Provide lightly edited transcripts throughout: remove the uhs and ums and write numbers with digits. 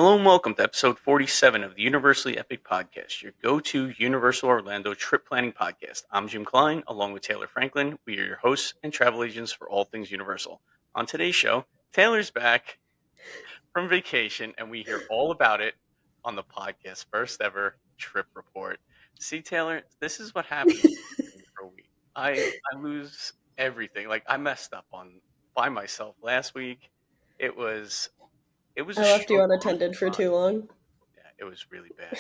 Hello and welcome to episode 47 of the Universally Epic Podcast, your go-to Universal Orlando trip planning podcast. I'm Jim Klein, along with Taylor Franklin. We are your hosts and travel agents for all things Universal. On today's show, Taylor's back from vacation, and we hear all about it on the podcast's first ever trip report. See, Taylor, this is what happens for a week. I lose everything. Like I messed up on by myself last week. It was it was a I left you struggle on unattended for too long. yeah, it was really bad.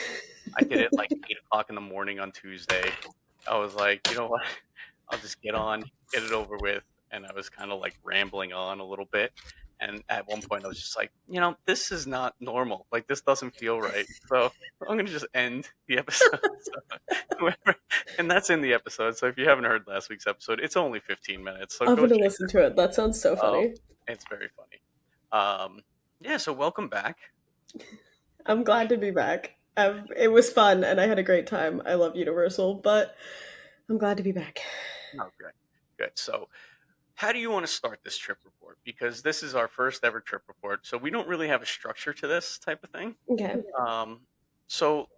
I did it like 8 o'clock in the morning on Tuesday. I was like, you know what? I'll just get on, get it over with. And I was kind of like rambling on a little bit. And at one point, I was just like, this is not normal. Like, this doesn't feel right. So I'm going to just end the episode. And that's in the episode. So if you haven't heard last week's episode, it's only 15 minutes. So I'm go gonna check listen to it. That sounds so it out. funny. It's very funny. Yeah, so welcome back. I'm glad to be back. It was fun and I had a great time. I love Universal, but I'm glad to be back. Oh, good. Good. So, how do you want to start this trip report? Because this is our first ever trip report, so we don't really have a structure to this type of thing. Okay. So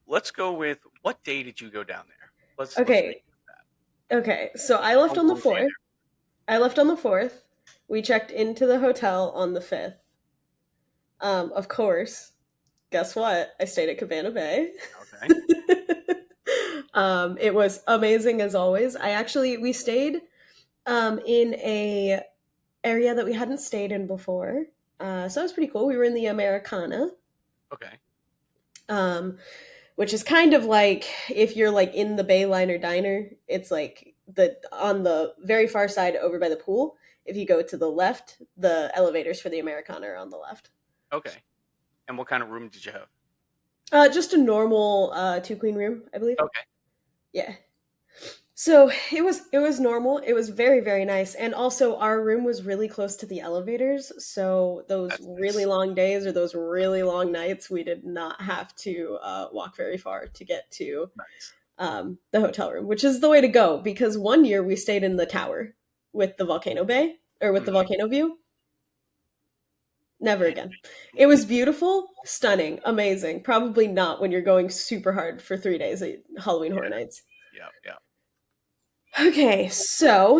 let's go with what day did you go down there? Let's Okay. Okay. So I left How on the long were you 4th. I left on the 4th. We checked into the hotel on the 5th. Of course. Guess what? I stayed at Cabana Bay. there? Okay. It was amazing as always. We stayed in a area that we hadn't stayed in before. So that was pretty cool. We were in the Americana, Okay. which is kind of like if you're like in the Bayliner Diner, it's like on the very far side over by the pool. If you go to the left, the elevators for the Americana are on the left. Okay. And what kind of room did you have? Just a normal 2 queen room, I believe. Okay. Yeah. So it was normal. It was very, very nice. And also our room was really close to the elevators. So those That's really nice. long days or those really long nights, we did not have to walk very far to get to Nice. the hotel room, which is the way to go because one year we stayed in the tower with the volcano bay or with the Mhm. volcano view. Never again. It was beautiful, stunning, amazing. Probably not when you're going super hard for 3 days at Halloween Horror Yeah. Nights. Yeah. Yeah. Okay, so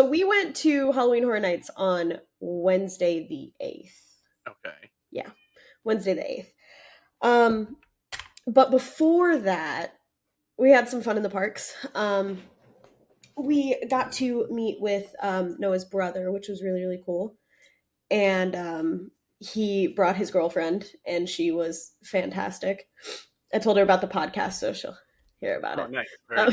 we went to Halloween Horror Nights on Wednesday the 8th. Okay. Yeah, Wednesday the 8th. But before that, we had some fun in the parks. We got to meet with Noah's brother, which was really, really cool. And he brought his girlfriend, and she was fantastic. I told her about the podcast, so she'll hear about Oh, it. nice. Very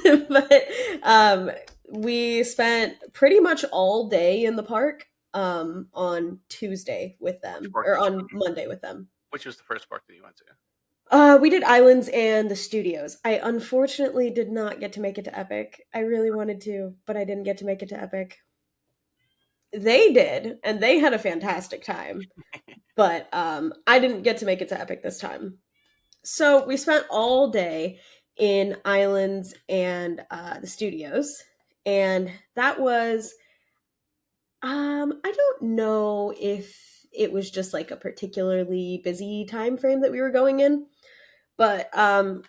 cool. But we spent pretty much all day in the park on Tuesday with Which them, park or did you on Monday with them. Which was the first park that you went to? We did Islands and the Studios. I unfortunately did not get to make it to Epic. I really wanted to, but I didn't get to make it to Epic. They did, and they had a fantastic time. But I didn't get to make it to Epic this time. So we spent all day in Islands and the Studios, and that was I don't know if it was just like a particularly busy time frame that we were going in, but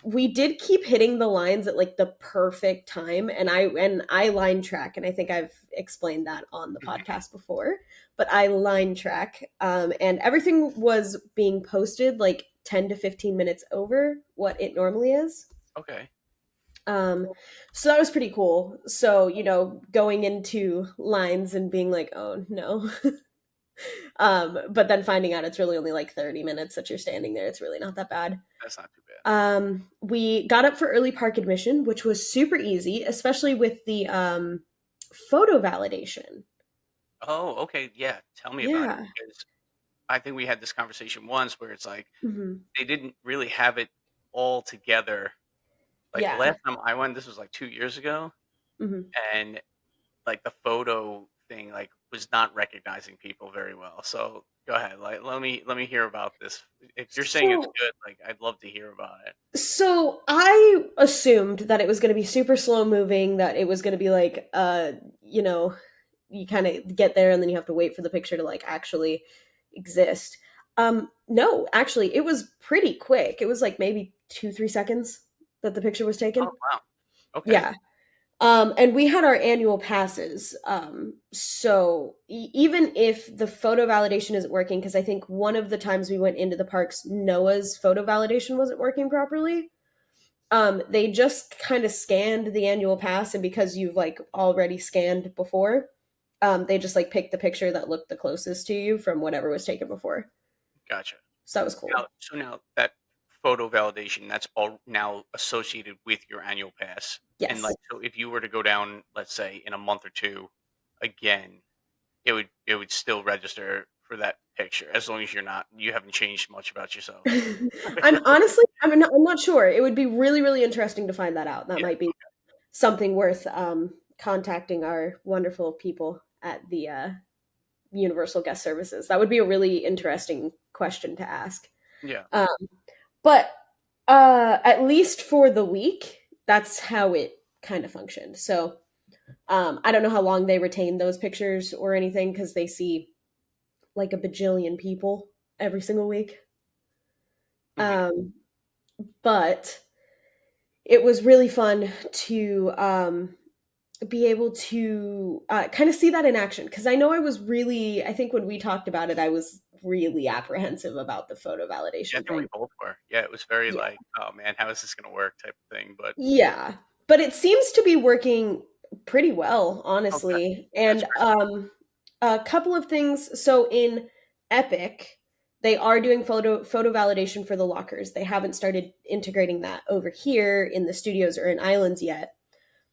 we did keep hitting the lines at like the perfect time, and I line track, and I think I've explained that on the podcast before, but I line track, and everything was being posted like 10 to 15 minutes over what it normally is. Okay. So that was pretty cool. So, going into lines and being like, oh no. But then finding out it's really only like 30 minutes that you're standing there. It's really not that bad. That's not too bad. We got up for early park admission, which was super easy, especially with the photo validation. Oh, okay. Yeah. Tell me about it Yeah. because I think we had this conversation once where it's like Hmm. they didn't really have it all together. Like the Yeah. last time I went, this was like 2 years ago, Hmm. and like the photo thing like was not recognizing people very well. So go ahead, like let me hear about this. If you're saying it's So, good, like I'd love to hear about it. so I assumed that it was going to be super slow moving, that it was going to be like, you kind of get there and then you have to wait for the picture to like actually exist. No, actually, it was pretty quick. It was like maybe 2, 3 seconds that the picture was Oh, taken. wow. Okay. Yeah. And we had our annual passes. So even if the photo validation isn't working, because I think one of the times we went into the parks, Noah's photo validation wasn't working properly. They just kind of scanned the annual pass, and because you've like already scanned before, they just like picked the picture that looked the closest to you from whatever was taken before. Gotcha. So that was cool. Now that photo validation, that's all now associated with your annual pass. And Yes. like, so if you were to go down, let's say in a month or two, again, it would still register for that picture as long as you haven't changed much about yourself. I'm honestly, I'm not sure. It would be really, really interesting to find that out. That Yeah. might be something worth contacting our wonderful people at the Universal Guest Services. That would be a really interesting question to ask. Yeah. Um, but at least for the week, that's how it kind of functioned. So I don't know how long they retain those pictures or anything because they see like a bajillion people every single week. Hmm. Um, but it was really fun to be able to kind of see that in action because I know I think when we talked about it, I was really apprehensive about the photo Yeah, I validation think we thing. both were. Yeah, it was very Yeah. like, oh man, how is this going to work type of thing. But Yeah. But it seems to be working pretty well, okay, honestly. that's And great. a couple of things. So in Epic, they are doing photo validation for the lockers. They haven't started integrating that over here in the studios or in islands yet.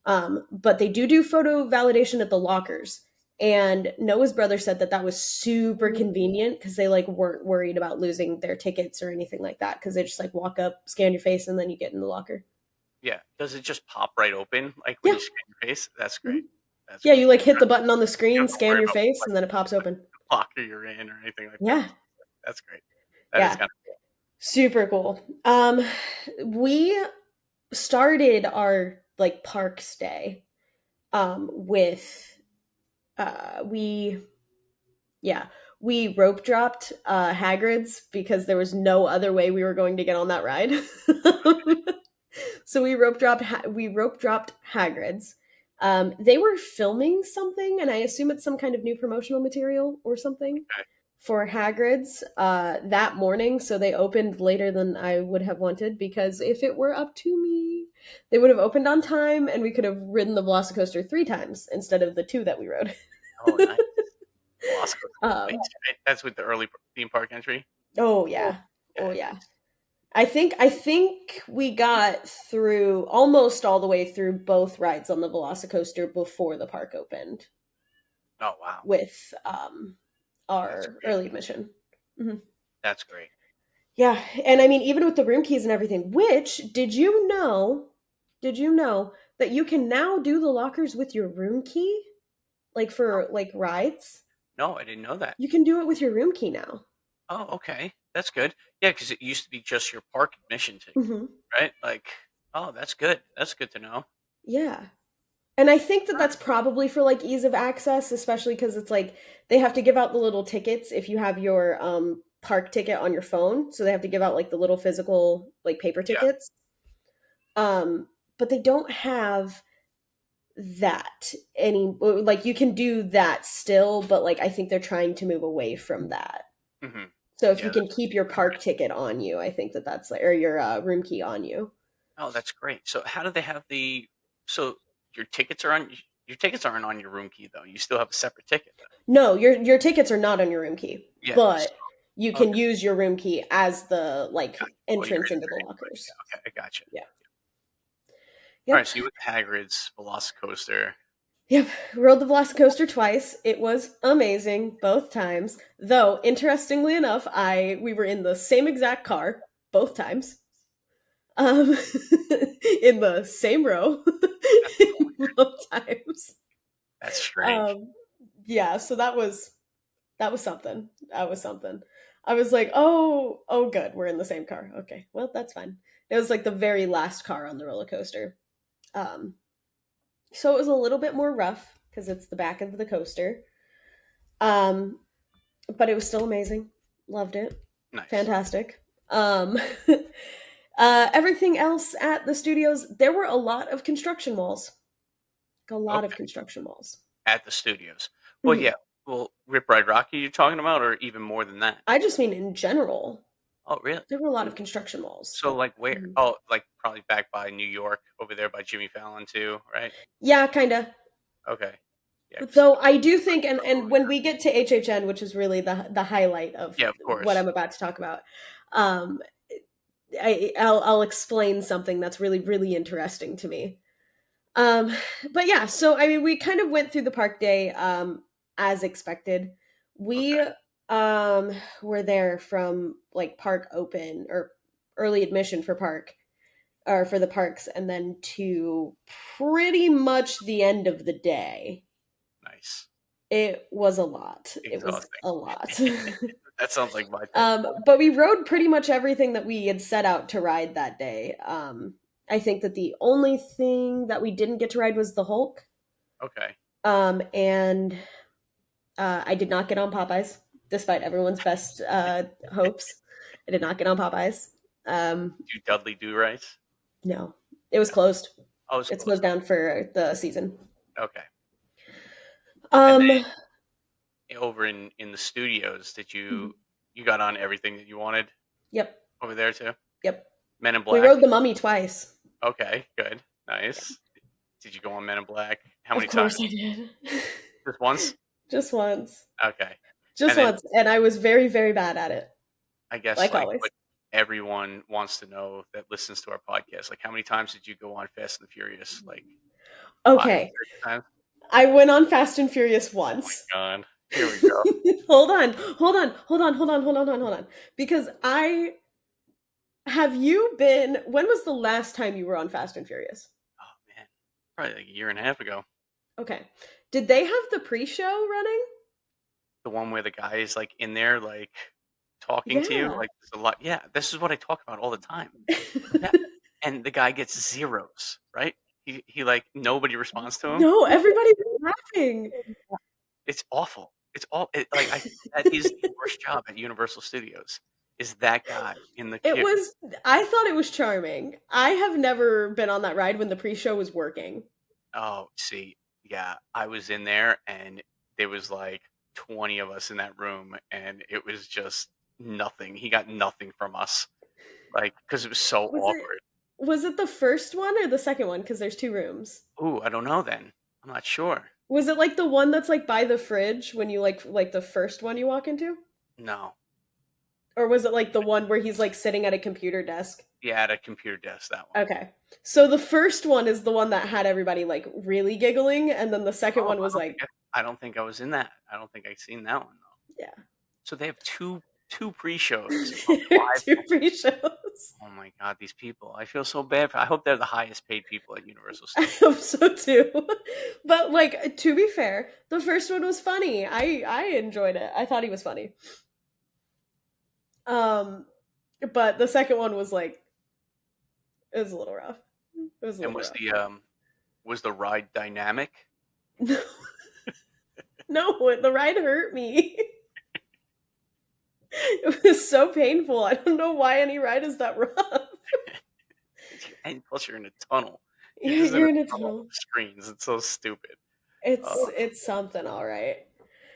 But they do photo validation at the lockers. And Noah's brother said that that was super convenient because they like weren't worried about losing their tickets or anything like that because they just like walk up, scan your face, and then you get in the locker. Yeah, does it just pop right open like when Yeah. you scan your face? That's Mhm. great. That's Yeah, great. you like hit the button on the You screen, don't have to scan worry your about face, like and then it pops open. the locker you're in or anything like that. Yeah. That's great. That is Yeah. kind of Super cool. We started our like park stay with we yeah, we rope dropped Hagrid's because there was no other way we were going to get on that ride. So we rope dropped Hagrid's. They were filming something, and I assume it's some kind of new promotional material or something okay. for Hagrid's that morning. So they opened later than I would have wanted because if it were up to me, they would have opened on time, and we could have ridden the Velocicoaster 3 times instead of the two that we rode. Oh, nice. Velocicoaster twice, um, right? That's with the early theme park entry. oh Oh, yeah, oh yeah, yeah. I think we got through almost all the way through both rides on the Velocicoaster before the park opened oh, wow. with That's our great. early admission. Mhm. That's great. Yeah, and I mean even with the room keys and everything. Which did you know? Did you know that you can now do the lockers with your room key, like Oh, for like rides? no, I didn't know that. You can do it with your room key now. Oh, okay. That's good. Yeah, because it used to be just your park admission ticket, Hmm. right? Like, oh, that's good. That's good to know. Yeah. And I think that Huh. that's probably for like ease of access, especially because it's like they have to give out the little tickets if you have your park ticket on your phone. So they have to give out like the little physical like paper Yeah. tickets. Um, but they don't have that any like you can do that still, but like I think they're trying to move away from that. Hmm. So if you Yeah, can keep your that's park great. ticket on you, I think that that's like or your room key on you. Oh, that's great. So how do they have so your tickets are on your tickets aren't on your room key though. You still have a separate ticket though. No, your tickets are not on your room key, Yeah. So, but you can okay. use your room key as the like Gotcha. Well, you're entrance in into the there anyway. lockers. Yeah. Okay. I gotcha. Yeah. All Yep. right. So you went to Hagrid's Velocicoaster. Yep. Rode the Velocicoaster twice. It was amazing both times. Though, interestingly enough, I we were in the same exact car both times. Um in the same row That's so weird. both times. That's strange. Um yeah, so that was something. That was something. I was like, "Oh, oh good, we're in the same car. Okay. Well, that's fine." It was like the very last car on the roller coaster. Um so it was a little bit more rough because it's the back of the coaster. Um but it was still amazing. Loved it. Nice. Fantastic. Um, everything else at the studios, there were a lot of construction malls. A lot of Okay. construction malls. At the studios. Well, Mhm. yeah. Well, Rip Ride Rocky you're talking about, or even more than that? I just mean in general, Oh, really? there were a lot of construction malls. So, like, where? Mhm. Oh, like probably back by New York, over there by Jimmy Fallon too, right? Yeah, kind of. Okay. Yeah, 'cause Though I do I think, and grew up over when there. we get to HHN, which is really the highlight of Yeah, of what course. I'm about to talk about, um, I'll explain something that's really really interesting to me. Um, but yeah, so I mean, we kind of went through the park day as expected. We Okay. were there from like park open or early admission for park or for the parks, and then to pretty much the end of the day. Nice. It was a lot. It was Exhausting. a lot. That sounds like my type of party. But we rode pretty much everything that we had set out to ride that day. I think that the only thing that we didn't get to ride was the Hulk. Okay. And I did not get on Popeyes, despite everyone's best hopes. I did not get on Popeyes. Um, Do Dudley Do Rice? no, it was No. closed. Oh, it's It's close. closed down for the season. Okay. And Um, then over in the studios, did mhm. you got on everything that you wanted Yep, over there too? yep. Men in We Black? rode the Mummy twice. Okay, good. Nice. Did you go on Men in Black? How Of many times? course I did. Just once? Just once. Okay. Just And then once. And I was very, very bad at it, I guess, like like, always. what everyone wants to know that listens to our podcast, like, how many times did you go on Fast and the Furious? Like, 5, Okay. 6 times? I went on Fast and Furious Oh my once. god. Here we go. Hold on. Hold on. Hold on. Hold on. Hold on. Hold on. Because I have you been when was the last time you were on Fast and Furious? Oh, man. Probably like a year and a half ago. Okay. Did they have the pre-show running? The one where the guy is, like, in there, like, talking to you, Yeah. like, there's a lot yeah, this is what I talk about all the time. Yeah, and the guy gets zeros, right? Like, nobody responds to him. No, everybody was laughing. It's awful. Like, I think that is the worst job at Universal Studios, is that guy in the It queue. was I thought it was charming. I have never been on that ride when the pre-show was working. Oh, see, yeah, I was in there, and there was, like, 20 of us in that room, and it was just nothing. He got nothing from us, like, because it was so Was it awkward. was it the first one or the second one? Because there's two rooms. Ooh, I don't know then. I'm not sure. Was it like the one that's like by the fridge when you like the first one you walk into? No. Or was it like the one where he's like sitting at a computer desk? Yeah, at a computer desk, that one. Okay. So the first one is the one that had everybody like really giggling, and then the second Oh, one was like, I don't think I was in that. I don't think I seen that one, though. yeah, So they have 2 pre-shows of live. two pre-shows. Oh my god, these people. I feel so bad for I hope they're the highest paid people at Universal I Studios. hope so too. But like to be fair, the first one was funny. I enjoyed it. I thought he was funny. Um, but the second one was like it was a little rough. It was a And little rough. was the ride dynamic? No, the ride hurt me. It was so painful. I don't know why any ride is that rough. And plus you're in a tunnel. You're Yeah, just in a you're in a tunnel tunnel. of screens. It's so stupid. Uh, It's something, all right.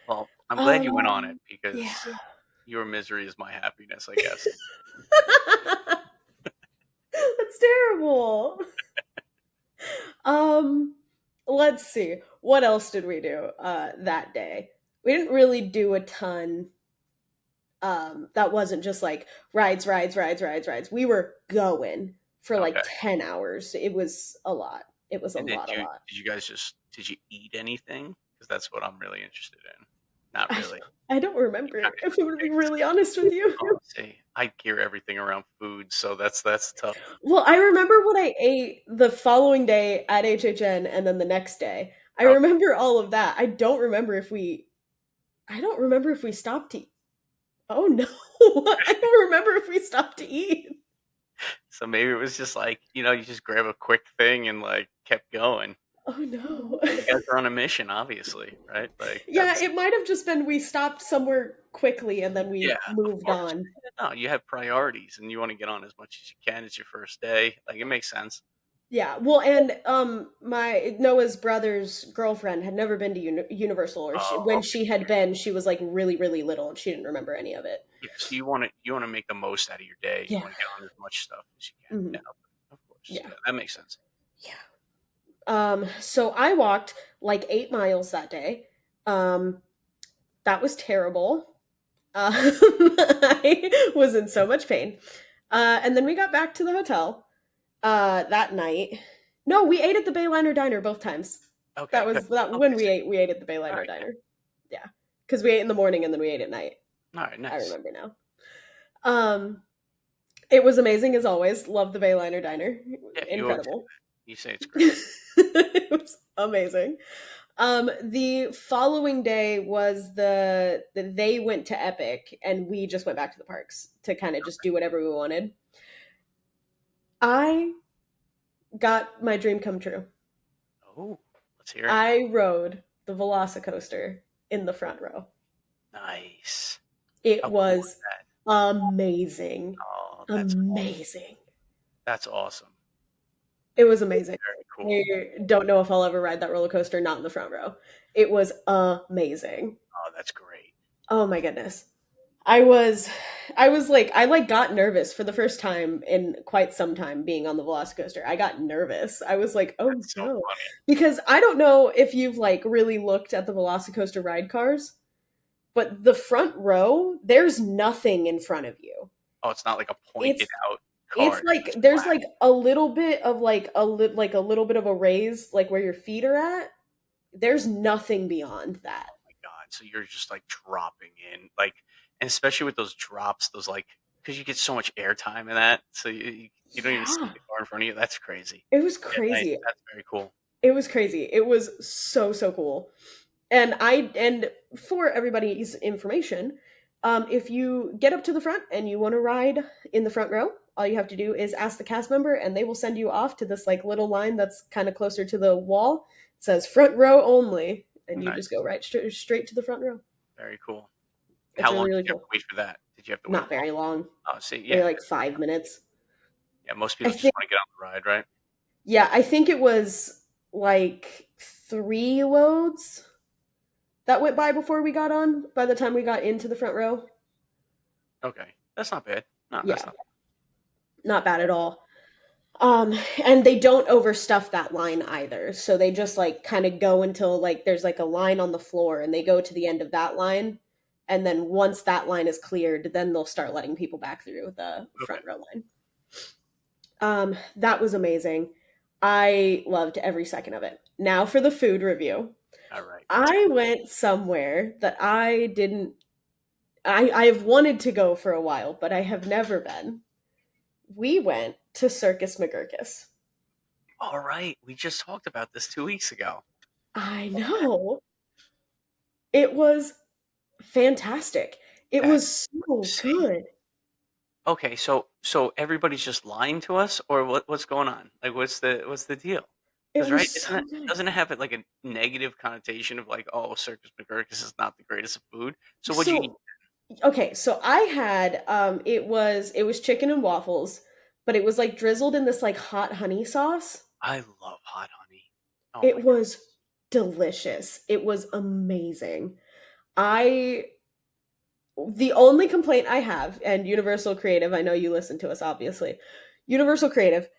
well, I'm glad you went on it Um, yeah. because your misery is my happiness, I guess. That's terrible. Um, let's see. What else did we do that day? We didn't really do a ton. That wasn't just like rides, rides, rides, rides, rides. We were going for like Okay. 10 hours. It was a lot. It was And a lot. did you guys just did you eat anything? Because that's what I'm really interested in. Not I, really. I don't You remember, kinda if I'm going to be just really honest with you. oh, see, I gear everything around food, so that's tough. Well, I remember what I ate the following day at HHN and then the next day. I Okay. remember all of that. I don't remember if we stopped to eat. Oh no. I don't remember if we stopped to eat. So maybe it was just like, you just grab a quick thing and, like, kept going. Oh no. You guys are on a mission, obviously, right? Like, Yeah, that's it might have just been we stopped somewhere quickly and then Yeah, we of moved course. on. Yeah, no, you have priorities and you want to get on as much as you can. It's your first day. Like it makes sense. Yeah, well, and my Noah's brother's girlfriend had never been to Universal, or Oh, when okay. she had been, she was like really, really little, and she didn't remember any of it. Yeah, so you want to make the most out of your day. You Yeah. want to get on as much stuff as you can. Hmm. Yeah, of course. Yeah. Yeah, that makes sense. Yeah. So I walked like 8 miles that day. Um, that was terrible. I was in so much pain. And then we got back to the hotel that night. No, we ate at the Bayliner Diner both times. That Okay, good. was that Okay, when so, we ate at the all Bayliner right, good. Diner. Yeah, because we ate in the morning and then we ate at night. All right, I nice. remember now. Um, it was amazing as always. Love the Bayliner Diner. Yeah, you always say Incredible. that. You say it's great. It was amazing. The following day was they went to Epic and we just went back to the parks to kind of just do whatever we wanted. I got my dream come true. Oh, let's hear it. I rode the Velocicoaster in the front row. Nice. It How cool is was that? amazing. Oh, that's awesome. Amazing. That's awesome. It was amazing. Very cool. I don't know if I'll ever ride that roller coaster not in the front row. It was amazing. Oh, that's great. Oh my goodness. I was I got nervous for the first time in quite some time being on the Velocicoaster. I got nervous. I was like, "Oh That's so no." funny. Because I don't know if you've like really looked at the Velocicoaster ride cars, but the front row, there's nothing in front of you. Oh, it's not like a pointed It's out it's card. It's like just there's flat. like a little bit of like a little bit of a raise like where your feet are at. There's nothing beyond that. My God. So you're just like dropping in, like, and especially with those drops, those like, because you get so much airtime in that, so you don't even see Yeah. the car in front of you. That's crazy. It was Yeah, nice. crazy. That's very cool. It was crazy. It was so cool. And for everybody's information, if you get up to the front and you want to ride in the front row, all you have to do is ask the cast member, and they will send you off to this like little line that's kind of closer to the wall. It says front row only, and you just Nice. go right straight to the front row. Very cool. It's How really long did really you have to cool. wait for that? Did you have to wait Not long? very long, Oh, see, maybe yeah, like 5 minutes. yeah. Most I people just think. want to get on the ride, right? Yeah, I think it was like 3 loads that went by before we got on. By the time we got into the front row, Okay, that's not bad. No, that's yeah, not. not bad at all. And they don't overstuff that line either. So they just like kind of go until like there's like a line on the floor and they go to the end of that line. And then once that line is cleared, then they'll start letting people back through the Okay, front row line. That was amazing. I loved every second of it. Now for the food review. all right. Let's I went somewhere that I didn't I've wanted to go for a while, but I have never been. We went to Circus McGurkus. All right, we just talked about this 2 weeks ago. I know. It was fantastic. It That's was so insane. good. Okay, so everybody's just lying to us, or what's going on? Like, what's the deal? It Because right, was isn't so it good. doesn't it have like a negative connotation of like, oh, Circus McGurkus is not the greatest of food. So what'd you eat? So okay, so I had it was chicken and waffles, but it was like drizzled in this like hot honey sauce. I love hot honey. Oh my It God. was delicious. It was amazing. I The only complaint I have, and Universal Creative, I know you listen to us obviously. Universal Creative,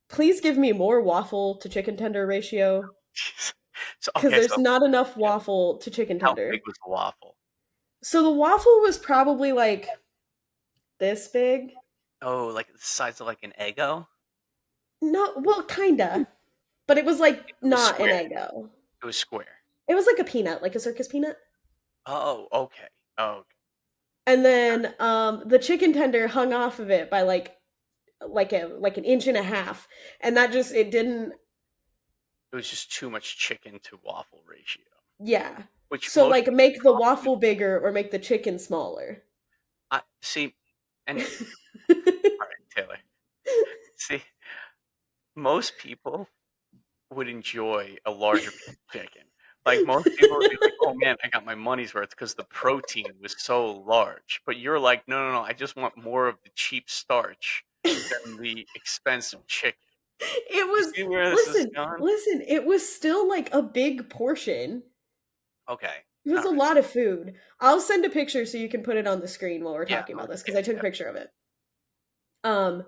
please give me more waffle to chicken tender ratio Jeez. So because okay, there's so not enough yeah, waffle to chicken how big tender. was the waffle? So the waffle was probably like this big. Oh, like the size of like an Eggo? No, well, kinda, but it was like It was not an square. Eggo. It was square. It was like a peanut, like a circus peanut. Oh, okay. Oh, And then the chicken tender hung off of it by like an inch and a half, and that just it didn't. it was just too much chicken to waffle ratio, Yeah. which So most like people make the probably waffle bigger or make the chicken smaller. I see. And all right, Taylor. See, most people would enjoy a larger piece of chicken. Like most people would be like, "Oh man, I got my money's worth because the protein was so large." But you're like, "No, no, no, I just want more of the cheap starch than the expensive chicken." It You was see where this is listen, going? listen, it was still like a big portion. Okay. It was All a right. lot of food. I'll send a picture so you can put it on the screen while we're Yeah. talking Oh, about this because yeah. I took a Definitely. picture of it. Um,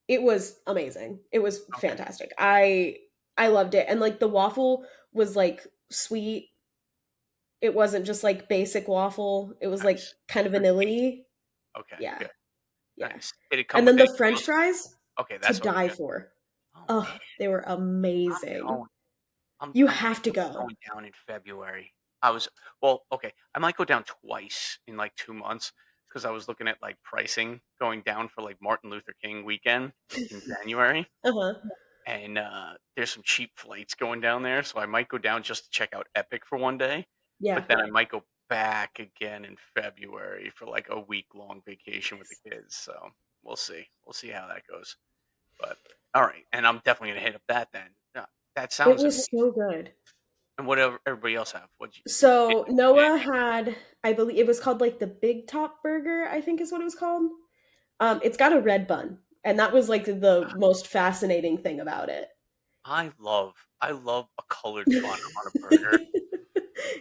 it was amazing. It was Okay. fantastic. I loved it. And like the waffle was like sweet. It wasn't just like basic waffle. It was like Nice. kind of Very tasty. vanilla-y. Okay. Yeah. Good. Yeah. Nice. Did it come And with then any the french sauce? fries Okay, to that's what I was die gonna. for. Oh Oh, man, they were I'm amazing. going. You I'm have to thinking of go. going down in February. I was well, okay. I might go down twice in like 2 months because I was looking at like pricing going down for like Martin Luther King weekend in January, Uh-huh. and there's some cheap flights going down there, so I might go down just to check out Epic for one day, Yeah. but then I might go back again in February for like a week long vacation with the kids. So we'll see. We'll see how that goes. But all right, and I'm definitely gonna hit up that then. Yeah, that It sounds was amazing. so good. And whatever everybody else have? What did you get? So Noah had, I believe it was called like the Big Top Burger, I think is what it was called. It's got a red bun, and that was like the most fascinating thing about it. I love a colored bun on a burger.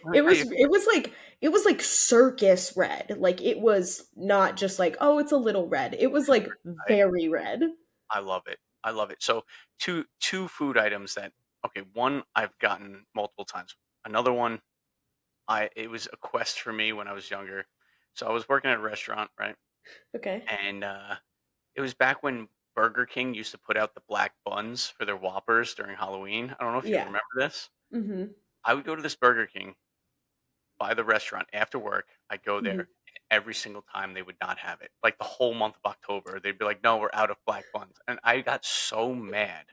Let me tell you, It was like circus red. Like it was not just like, oh, it's a little red. It was like I very red. I love it. I love it. So two food items that okay, one I've gotten multiple times. Another one I it was a quest for me when I was younger. So I was working at a restaurant, right? Okay. And it was back when Burger King used to put out the black buns for their Whoppers during Halloween. I don't know if you Yeah. remember this. Mhm. I would go to this Burger King by the restaurant after work. I'd go there, Mhm. and every single time they would not have it. Like the whole month of October, they'd be like, "No, we're out of black buns," and I got so mad,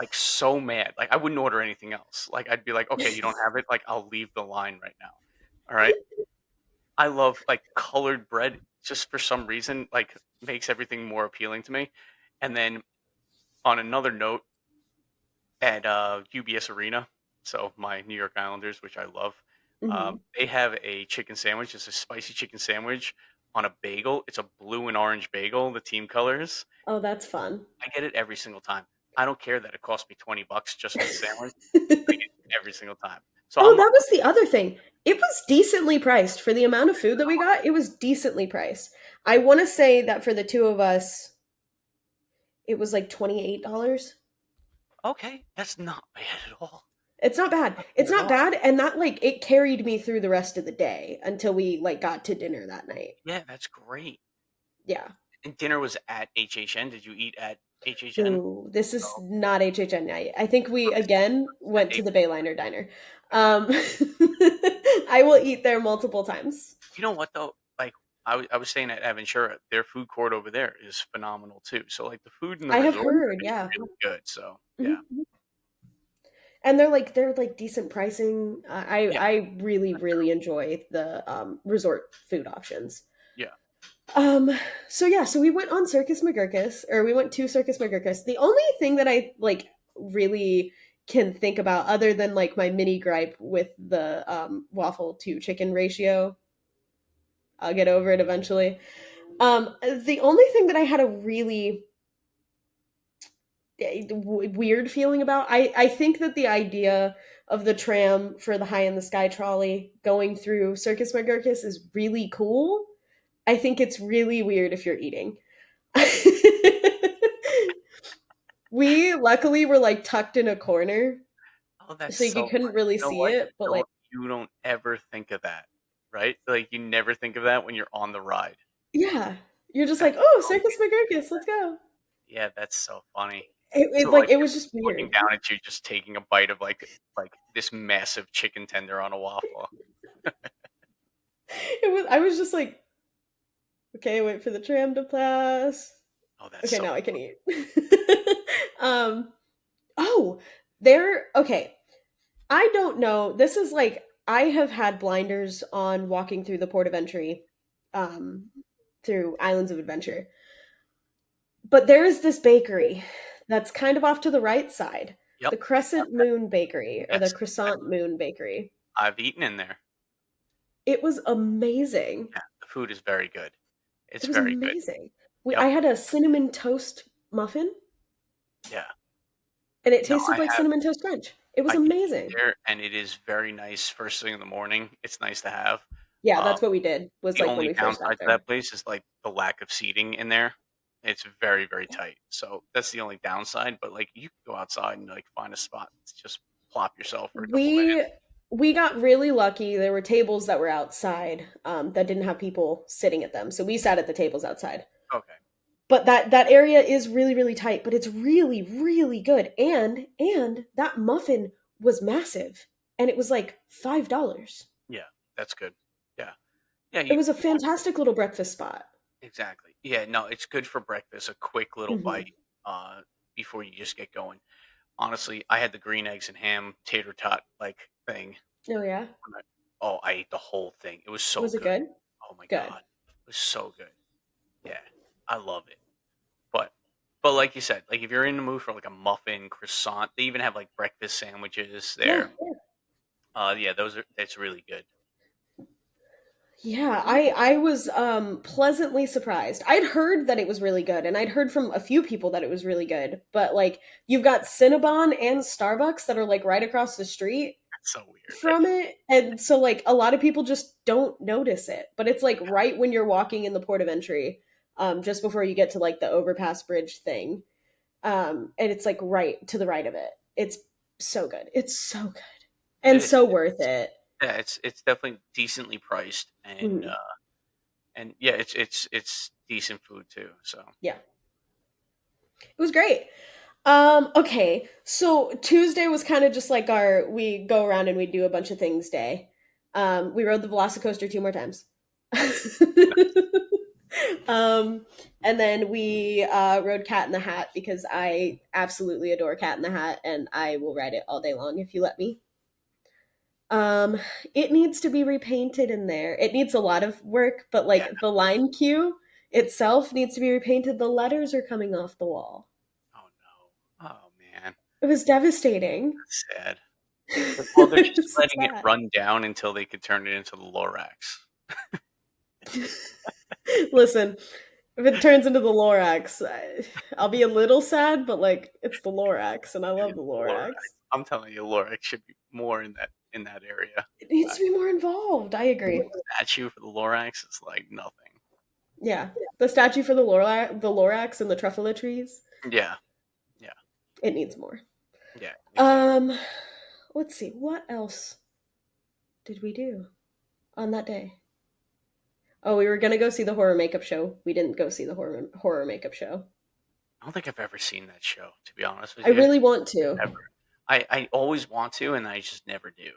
like so mad. Like I wouldn't order anything else. Like I'd be like, "Okay, you don't have it. Like I'll leave the line right now." All right. I love like colored bread. Just for some reason, like makes everything more appealing to me. And then on another note, at UBS Arena, so my New York Islanders, which I love. Mhm. They have a chicken sandwich. It's a spicy chicken sandwich on a bagel. It's a blue and orange bagel, the team colors. Oh, that's fun. I get it every single time. I don't care that it cost me $20 just for the sandwich. I get it every single time. So Oh, I'm that was the other thing. It was decently priced for the amount of food that we got. It was decently priced. I want to say that for the two of us, it was like $28. okay. That's not bad at all. It's not bad. Not It's bad at not all. bad, and that like it carried me through the rest of the day until we like got to dinner that night. Yeah, that's great. Yeah. And dinner was at HHN. Did you eat at HHN? Ooh, this is Oh, not HHN night. I think we again at went to the HHN. Bayliner Diner. Um, I will eat there multiple times. You know what though? Like I was saying at Aventura, their food court over there is phenomenal too. So like the food in the I have resort heard, is yeah. really good. So yeah, Mhm. And they're like decent pricing. yeah, I really enjoy the resort food options. yeah. Um so yeah, so we went on Circus McGurkus, or we went to Circus McGurkus. The only thing that I like really can think about other than like my mini gripe with the waffle to chicken ratio, I'll get over it eventually. The only thing that I had a really weird feeling about, I think that the idea of the tram for the high in the sky trolley going through Circus McGurkus is really cool. I think it's really weird if you're eating. We luckily were like tucked in a corner, Oh, that's so you so couldn't funny. really You know see what? it, but like You don't ever think of that, right? Like you never think of that when you're on the ride. yeah, you're just That's like, oh, so Circus weird. McGurkus, let's go. Yeah, that's so funny. It So like like it they're was just looking weird. down at you, just taking a bite of like this massive chicken tender on a waffle. It was. I was just like, okay, wait for the tram to pass. Oh, that's Okay, so now I can funny. eat. um. Oh, there. Okay, I don't know. This is like I have had blinders on walking through the port of entry, um, through Islands of Adventure. But there is this bakery that's kind of off to the right side. Yep. The Crescent Moon Bakery or the Yes. Croissant Moon Bakery. I've eaten in there. It was amazing. Yeah, the food is very good. It It's was very good. amazing. I Yep. had a cinnamon toast muffin, Yeah. and it No, tasted like cinnamon toast crunch. It was I did eat amazing. there, and it is very nice first thing in the morning. It's nice to have. Yeah, Um, that's what we did. Was the like when only we first got downside to there. that place is, like, the lack of seating in there. It's very, very tight. So that's the only downside, but, like, you can go outside and, like, find a spot to just plop yourself for a couple We minutes. we got really lucky. There were tables that were outside that didn't have people sitting at them, so we sat at the tables outside. Okay. But that area is really really tight, but it's really really good. And that muffin was massive, and it was like $5. Yeah, that's good. Yeah. Yeah, It you was a you want fantastic little breakfast spot. exactly. Yeah, no, it's good for breakfast, a quick little Hmm. bite, before you just get going. Honestly, I had the green eggs and ham tater tot, like, thing. Oh yeah, when I ate the whole thing. It was so was it good. good? Oh my Good. god. It was so good. Yeah. I love it. But like you said, like, if you're in the mood for, like, a muffin, croissant, they even have, like, breakfast sandwiches Yeah, there. Yeah, those are it's really good. yeah. I was pleasantly surprised. I'd heard that it was really good, and I'd heard from a few people that it was really good. But like, you've got Cinnabon and Starbucks that are like right across the street It's so weird. from it, and so like a lot of people just don't notice it. But it's like right when you're walking in the port of entry, just before you get to like the overpass bridge thing, and it's like right to the right of it. It's so good. It's so good It and is. so worth it. Yeah, it's definitely decently priced, Mhm. and yeah, it's decent food too, so Yeah, it was great. Okay, so Tuesday was kind of just like our we go around and we do a bunch of things day. We rode the Velocicoaster two more times. um, and then we rode Cat in the Hat because I absolutely adore Cat in the Hat and I will ride it all day long if you let me. Um, it needs to be repainted in there. It needs a lot of work, but yeah. like the line queue itself needs to be repainted. The letters are coming off the wall. Oh, no. Oh, man. It was devastating. That's sad. Well, they're just It's so letting it sad. run down until they could turn it into the Lorax. Listen, if it turns into the Lorax, I'll be a little sad, but like it's the Lorax, and I love It's the the Lorax. Lorax. I'm telling you, Lorax should be more in that area. It needs Uh, to be more involved. I the agree. statue for the Lorax is like nothing. Yeah, the statue for the Lorax, and the truffula trees. Yeah, yeah, It needs more. yeah, exactly. Um, let's see. What else did we do on that day? Oh, we were gonna go see the horror makeup show. We didn't go see the horror makeup show. I don't think I've ever seen that show, to be honest with I you. really want to. Ever. I always want to, and I just never do.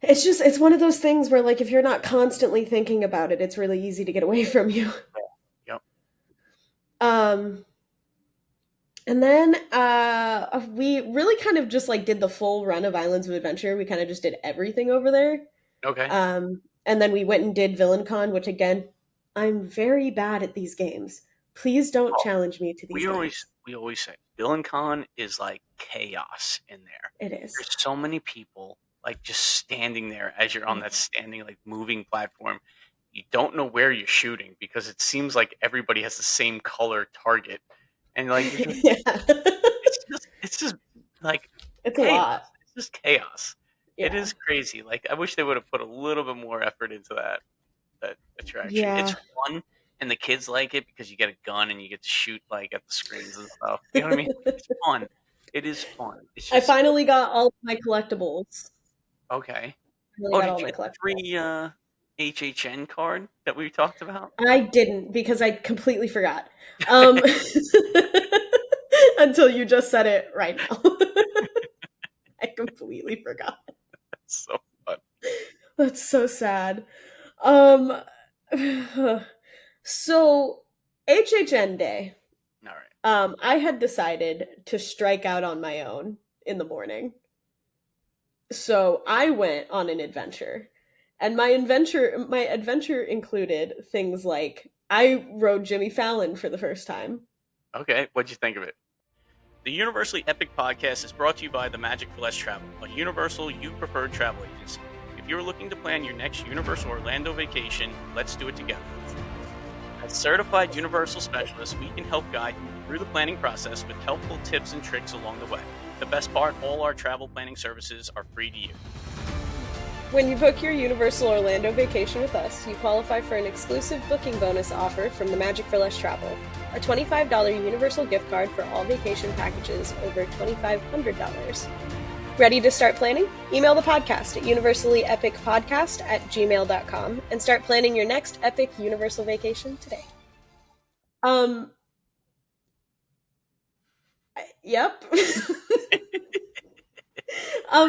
It's one of those things where like if you're not constantly thinking about it, it's really easy to get away from you. Yep. Um and then we really kind of just like did the full run of Islands of Adventure. We kind of just did everything over there. Okay. And then we went and did VillainCon, which again, I'm very bad at these games. Please don't Oh, challenge me to these games. we always say Bill and Con is like chaos in there. It is. There's so many people like just standing there as you're on that standing like moving platform. You don't know where you're shooting because it seems like everybody has the same color target, and like you're just Yeah. it's just like It's a chaos. lot. It's just chaos. It Yeah. is crazy. Like I wish they would have put a little bit more effort into that attraction. It's Yeah. fun, and the kids like it because you get a gun and you get to shoot like at the screens and stuff. You know what I mean? It's fun. It is fun. It's I just finally got all of my collectibles. okay. Finally Oh, got did all you my get the collectibles. free HHN card that we talked about? I didn't because I completely forgot. Until you just said it right now. I completely forgot. That's so fun. That's so sad. Um, so HHN Day. All right. I had decided to strike out on my own in the morning. So I went on an adventure. And my adventure included things like I rode Jimmy Fallon for the first time. Okay. What'd you think of it? The Universally Epic podcast is brought to you by the Magic for Less Travel, a Universal you preferred travel agency. If you're looking to plan your next Universal Orlando vacation, let's do it together. As certified Universal specialists, we can help guide you through the planning process with helpful tips and tricks along the way. The best part, all our travel planning services are free to you. When you book your Universal Orlando vacation with us, you qualify for an exclusive booking bonus offer from the Magic for Less Travel, a $25 Universal gift card for all vacation packages over $2,500. Ready to start planning? Email the podcast at universallyepicpodcast@gmail.com and start planning your next epic Universal vacation today. Um, yep.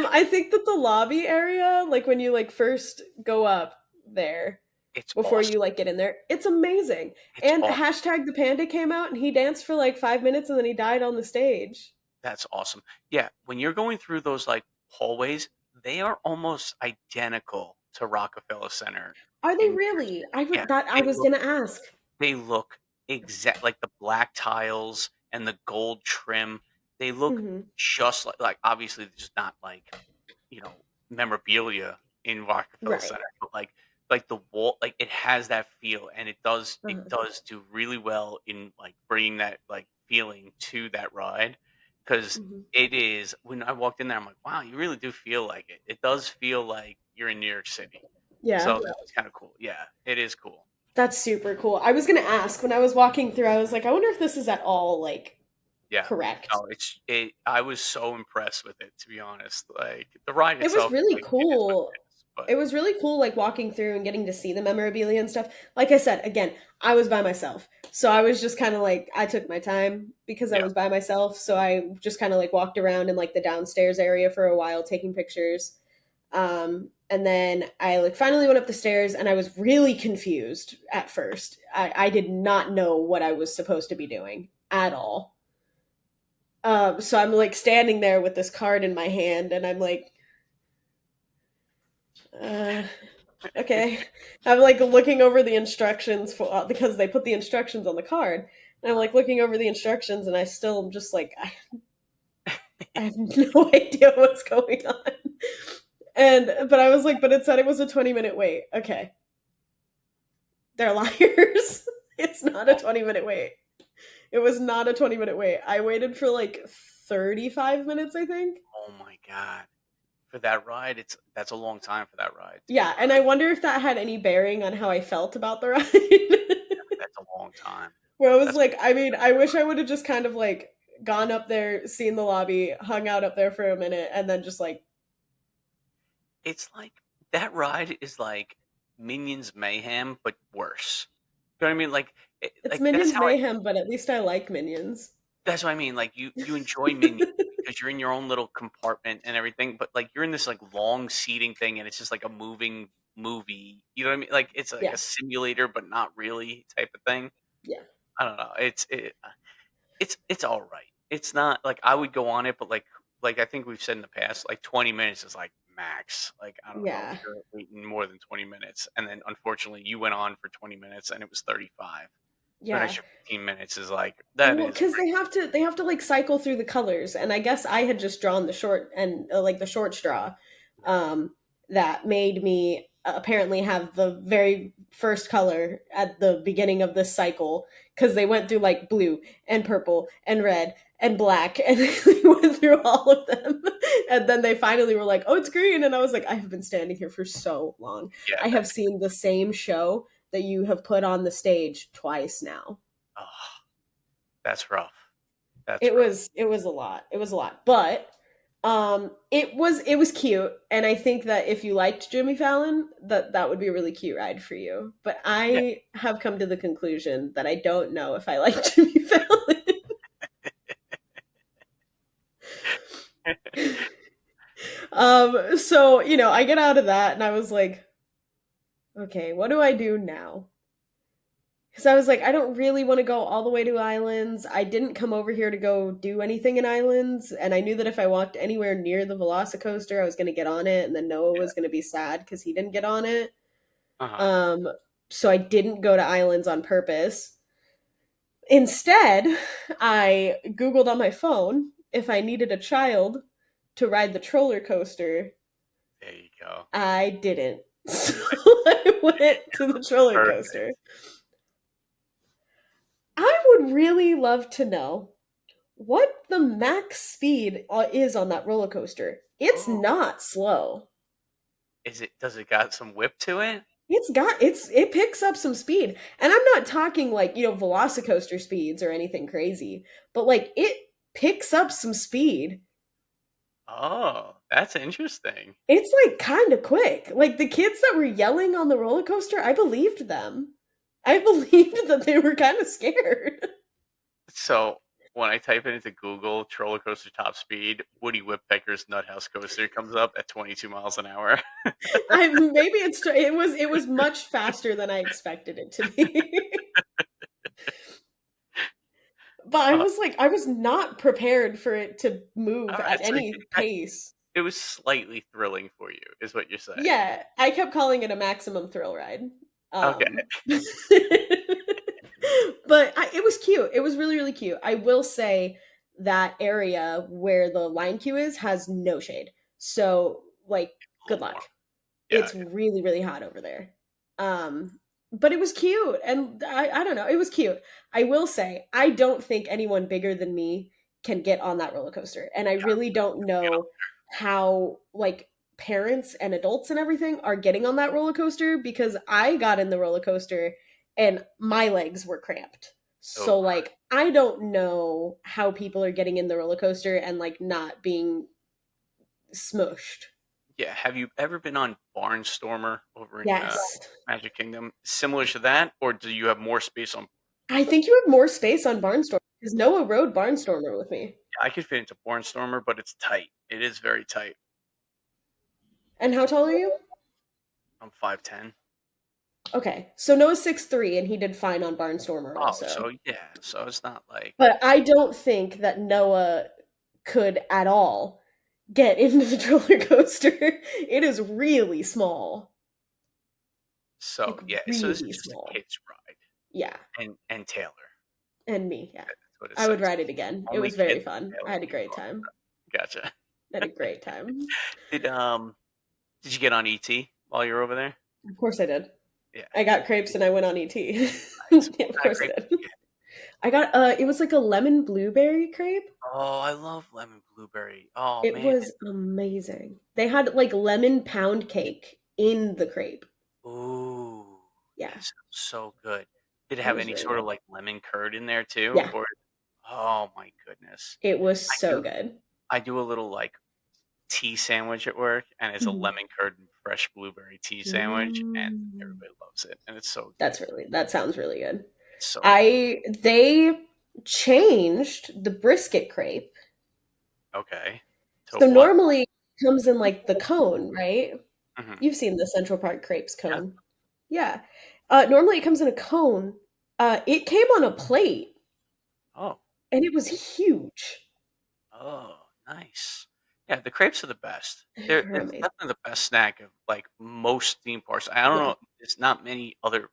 I think that the lobby area, like when you like first go up there, It's before awesome. you like get in there, it's amazing. It's And awesome. hashtag the panda came out and he danced for like 5 minutes and then he died on the stage. That's awesome. Yeah, when you're going through those like hallways, they are almost identical to Rockefeller Center Are they in New York really? City. Yeah, I was gonna ask. they look exact like the black tiles and the gold trim. They look Hmm. just like obviously it's just not like memorabilia in Rockefeller Right. Center, but like the wall, like it has that feel, and it Uh-huh. does do really well in like bringing that like feeling to that ride because Hmm. it is when I walked in there, I'm like, wow, you really do feel like it. It does feel like you're in New York City, so Yeah, that was kind of cool. Yeah, it is cool. that's super cool. I was gonna ask when I was walking through, I was like, I wonder if this is at all like Yeah. correct. No, I was so impressed with it, to be honest. Like the ride It was itself, really like it is what cool. it is. But It was really cool, like walking through and getting to see the memorabilia and stuff. Like I said, again, I was by myself. So I was just kind of like, I took my time because I yeah, was by myself. So I just kind of like walked around in like the downstairs area for a while, taking pictures. And then I like finally went up the stairs and I was really confused at first. I did not know what I was supposed to be doing at all. So I'm like standing there with this card in my hand and I'm like, uh, okay. I'm like looking over the instructions for because they put the instructions on the card. And I'm like looking over the instructions and I still am just like I have no idea what's going on. And but I was like, but it said it was a 20-minute wait. Okay. They're liars. It's not a oh, 20-minute wait. It was not a 20-minute wait. I waited for like 35 minutes, I think. oh my god, for that ride, that's a long time for that ride, to be Yeah, and honest. I wonder if that had any bearing on how I felt about the ride. That's a long time. Where I was That's like, I mean, I wish I would have just kind of like gone up there, seen the lobby, hung out up there for a minute, and then just like, it's like that ride is like Minions Mayhem, but worse. You know what I mean? it's Like that's Minions how I Mayhem, but at least I like Minions. That's what I mean, like, you enjoy Minions because you're in your own little compartment and everything, but, like, you're in this, like, long seating thing, and it's just like a moving movie, you know what I mean? Like, it's like Yeah, a simulator, but not really type of thing. yeah, I don't know, it's alright. It's not like, I would go on it, but, I think we've said in the past, like, 20 minutes is, like, max. Like, I don't know if yeah, you're waiting more than 20 minutes, and then, unfortunately, you went on for 20 minutes, and it was 35. So an yeah. extra 15 minutes is, like that Well, is because they have to like cycle through the colors, and I guess I had just drawn the short and like the short straw, yeah. um, that made me apparently have the very first color at the beginning of this cycle because they went through like blue and purple and red and black and they went through all of them and then they finally were like, oh, it's green, and I was like, I have been standing here for so long. Yeah, I have that seen the same show that you have put on the stage twice now. oh, that's rough. That's it rough. was it was a lot. It was a lot. But it was cute, and I think that if you liked Jimmy Fallon, that would be a really cute ride for you. But Yeah. I have come to the conclusion that I don't know if I like Jimmy Fallon. So, I get out of that and I was like, okay, what do I do now? Because I was like, I don't really want to go all the way to islands. I didn't come over here to go do anything in islands, and I knew that if I walked anywhere near the Velocicoaster, I was going to get on it, and then Noah Yeah. was going to be sad because he didn't get on it. Uh-huh. Um, so I didn't go to islands on purpose. Instead, I Googled on my phone if I needed a child to ride the roller coaster. There you go. I didn't. So I went to the roller Perfect. coaster. I would really love to know what the max speed is on that roller coaster. It's Oh, not slow. does it got some whip to it? It picks up some speed. And I'm not talking like, Velocicoaster speeds or anything crazy, but like it picks up some speed. Oh, that's interesting. It's like kind of quick. Like the kids that were yelling on the roller coaster, I believed them. I believed that they were kind of scared. So when I type it into Google, roller coaster top speed, Woody Woodpecker's Nuthouse coaster comes up at 22 miles an hour. I maybe it was much faster than I expected it to be. But I Uh, was like I was not prepared for it to move at it's like any pace. it was slightly thrilling for you, is what you're saying. Yeah, I kept calling it a maximum thrill ride. Okay. But it was cute. It was really, really cute. I will say that area where the line queue is has no shade. So, like, A good little luck. warm. Yeah. It's really, really hot over there. But it was cute, and I don't know, it was cute. I will say, I don't think anyone bigger than me can get on that roller coaster, and I really don't know how like parents and adults and everything are getting on that roller coaster because I got in the roller coaster and my legs were cramped. So Oh, like I don't know how people are getting in the roller coaster and like not being smushed. yeah. Have you ever been on Barnstormer over in Yes. Magic Kingdom? Similar to that, or do you have more space on? I think you have more space on Barnstormer because Noah rode Barnstormer with me. I could fit into Barnstormer, but it's tight. It is very tight. And how tall are you? I'm 5'10". Okay, so Noah's 6'3", and he did fine on Barnstormer Oh, also. so yeah. So it's not like But I don't think that Noah could at all get into the roller coaster. It is really small, like so. Yeah. So this is really just a small. kid's ride, Yeah, and Taylor. and me. Yeah, That's what it I would says. ride it again. It Only was very kids fun. and I Taylor had a can great go. time. Gotcha. I had a great time. Did did you get on ET while you were over there? Of course I did. Yeah. I got crepes and I went on ET. Nice. Yeah, What of kind of course I grape did. did you get? I got it was like a lemon blueberry crepe. Oh, I love lemon blueberry. Oh It man. was amazing. They had like lemon pound cake in the crepe. Ooh, Yeah, that sounds so good. Did it it have was any really sort good. of like lemon curd in there too? Yeah, Or oh my goodness. it was I so do good. I do a little like tea sandwich at work, and it's a Mhm. lemon curd and fresh blueberry tea sandwich, and Mm. everybody loves it, and it's so good. That sounds really good. It's so good. They changed the brisket crepe. Okay. So So what? normally it comes in like the cone, right? Mhm. You've seen the Central Park crepes Yes. cone. Yeah. Normally it comes in a cone. It came on a plate Oh. and it was huge. Oh, nice. Yeah, the crepes are the best. They're It's amazing. definitely the best snack of like most theme parks. I don't Yeah. know. There's not many other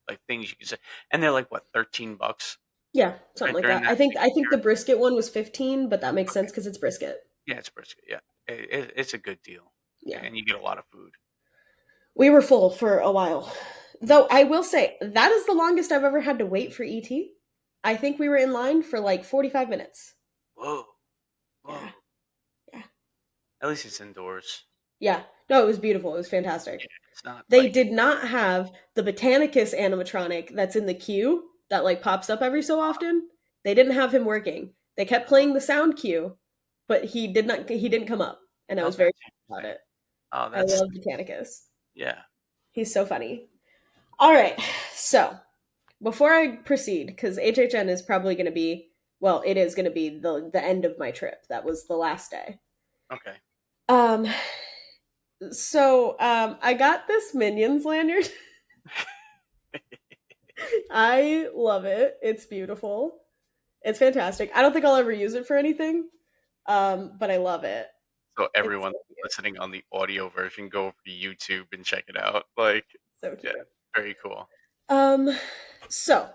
like things you can say, and they're like what, $13, Yeah, something right? like They're in that. that I think the area. brisket one was 15, but that makes sense Okay. because it's brisket. Yeah, it's brisket. Yeah, it's a good deal, Yeah. and you get a lot of food. We were full for a while. Though Nice. I will say, that is the longest I've ever had to wait for ET. I think we were in line for like 45 minutes. Whoa, Yeah. whoa. Yeah. At least it's indoors. Yeah. No, it was beautiful. It was fantastic. Yeah, it's not They like did not have the Botanicus animatronic that's in the queue that like pops up every so often. They didn't have him working. They kept oh, playing the sound cue, but he didn't come up. And I oh, was very that's sad about interesting. it. Oh, I that's love Botanicus. yeah. He's so funny. All right. So, before I proceed, because HHN is probably going to be, well, it is going to be the end of my trip. That was the last day. Okay. Um, I got this Minions lanyard. I love it. It's beautiful. It's fantastic. I don't think I'll ever use it for anything, but I love it. So It's everyone so cute. listening on the audio version, go over to YouTube and check it out. Like, So yeah, cute. very cool. Um, so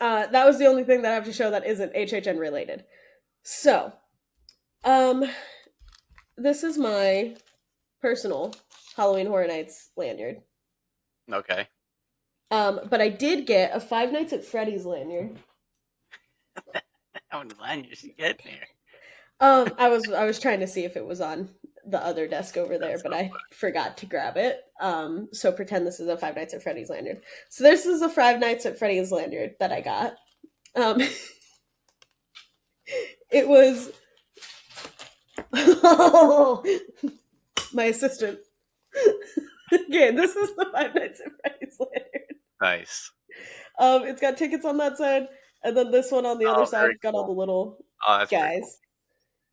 That was the only thing that I have to show that isn't HHN related. So, um, this is my personal Halloween Horror Nights lanyard. Okay. But I did get a Five Nights at Freddy's lanyard. How many lanyards you get there? I was trying to see if it was on the other desk over there, That's but so I forgot to grab it. So pretend this is a Five Nights at Freddy's lanyard. So this is a Five Nights at Freddy's lanyard that I got. Um, it was oh, my assistant. Okay, this is the Five Nights at Freddy's lanyard. nice. It's got tickets on that side, and then this one on the other Oh, side very got all cool. the little Oh, that's very cool. guys,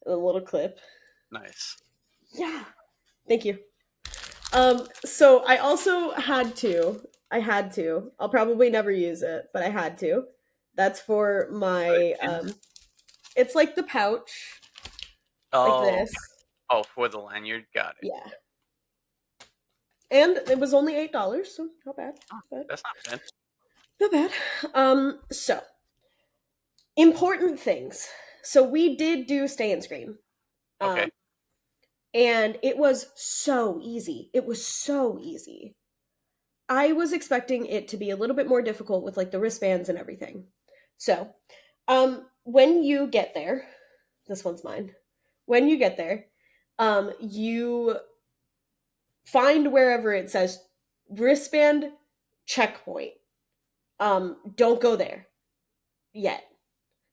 and a little clip. Nice. Yeah, thank you. So I also I had to. I'll probably never use it, but I had to. That's for The my pins? it's like the pouch, like Oh, this. okay. Oh, for the lanyard. Got it. Yeah. And it was only $8, so not bad. Oh, Not bad. that's not bad. Not bad. So important things. So we did do Stay and Scream. Um, Okay. and it was so easy. It was so easy. I was expecting it to be a little bit more difficult with like the wristbands and everything. So, when you get there, this one's mine. When you get there, you find wherever it says wristband checkpoint. Don't go there yet.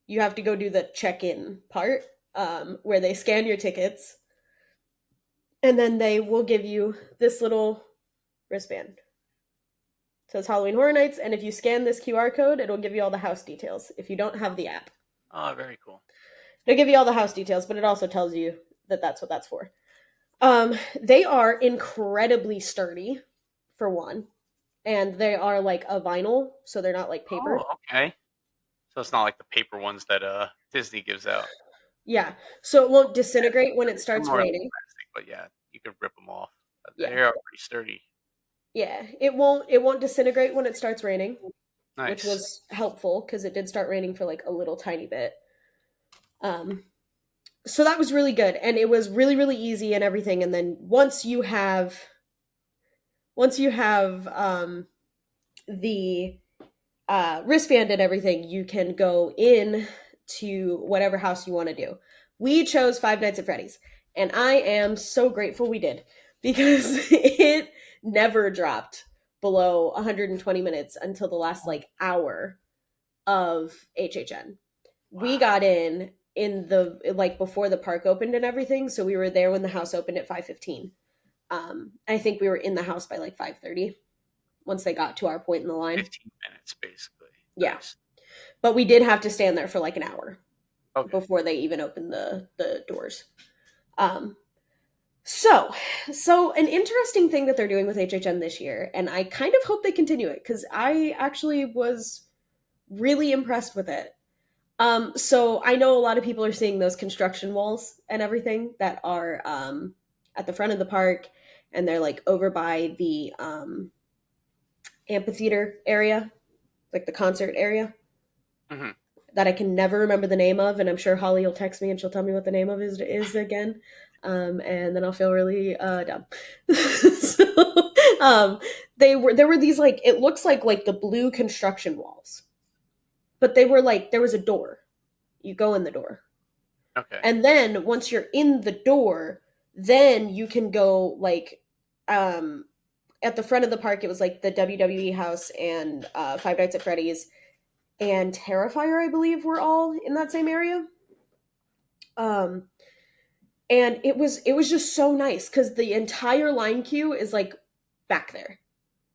You have to go do the check-in part, where they scan your tickets, and then they will give you this little wristband. It says Halloween Horror Nights, and if you scan this QR code, it'll give you all the house details. If you don't have the app, Oh, very cool. it'll give you all the house details, but it also tells you that that's what that's for. They are incredibly sturdy, for one, and they are like a vinyl, so they're not like paper. Oh, okay. So it's not like the paper ones that Disney gives out. Yeah, so it won't disintegrate when it They're starts more like raining. plastic, but yeah, you could rip them off. Yeah, They are pretty sturdy. yeah, it won't disintegrate when it starts raining, which Nice. was helpful because it did start raining for like a little tiny bit. Um, so that was really good, and it was really really easy and everything. And then once you have the wristband and everything, you can go in to whatever house you want to do. We chose Five Nights at Freddy's, and I am so grateful we did because it never dropped below 120 minutes until the last like hour of HHN. We Wow. got in the like before the park opened and everything, so we were there when the house opened at 5:15. I think we were in the house by like 5:30 once they got to our point in the line. 15 minutes, basically. Yeah, Nice. but we did have to stand there for like an hour Okay. before they even opened the doors. Um, so so an interesting thing that they're doing with HHN this year, and I kind of hope they continue it because I actually was really impressed with it. So I know a lot of people are seeing those construction walls and everything that are at the front of the park, and they're like over by the amphitheater area, like the concert area Hmm. that I can never remember the name of, and I'm sure Holly will text me and she'll tell me what the name of is again, and then I'll feel really dumb. So, there were these like it looks like the blue construction walls, but they were like there was a door. You go in the door, Okay. and then once you're in the door, then you can go like at the front of the park. It was like the WWE house and Five Nights at Freddy's and Terrifier, I believe, were all in that same area. Um, and it was just so nice because the entire line queue is like back there.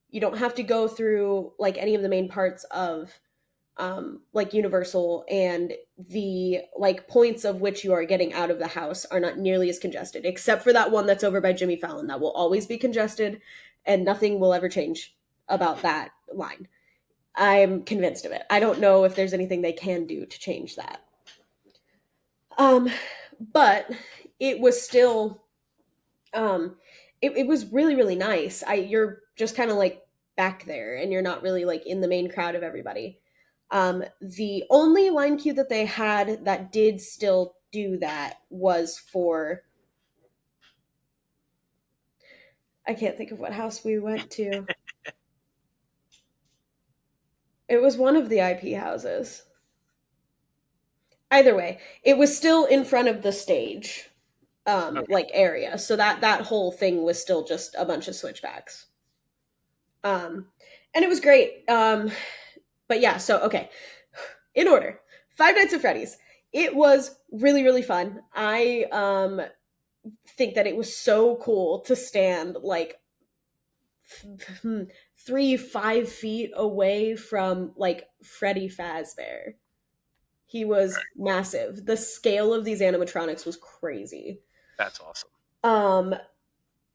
You don't have to go through like any of the main parts of like Universal, and the like points of which you are getting out of the house are not nearly as congested, except for that one that's over by Jimmy Fallon. That will always be congested, and nothing will ever change about that line. I'm convinced of it. I don't know if there's anything they can do to change that. Um, but it was still, it was really, really nice. You're just kind of like back there and you're not really like in the main crowd of everybody. The only line queue that they had that did still do that was for, I can't think of what house we went to. It was one of the IP houses. Either way, it was still in front of the stage, Okay. like area. So that whole thing was still just a bunch of switchbacks. Um, and it was great. But yeah, so okay. In order. Five Nights at Freddy's. It was really, really fun. I think that it was so cool to stand like 3, 5 feet away from like Freddy Fazbear. He was massive. The scale of these animatronics was crazy. That's awesome. Um,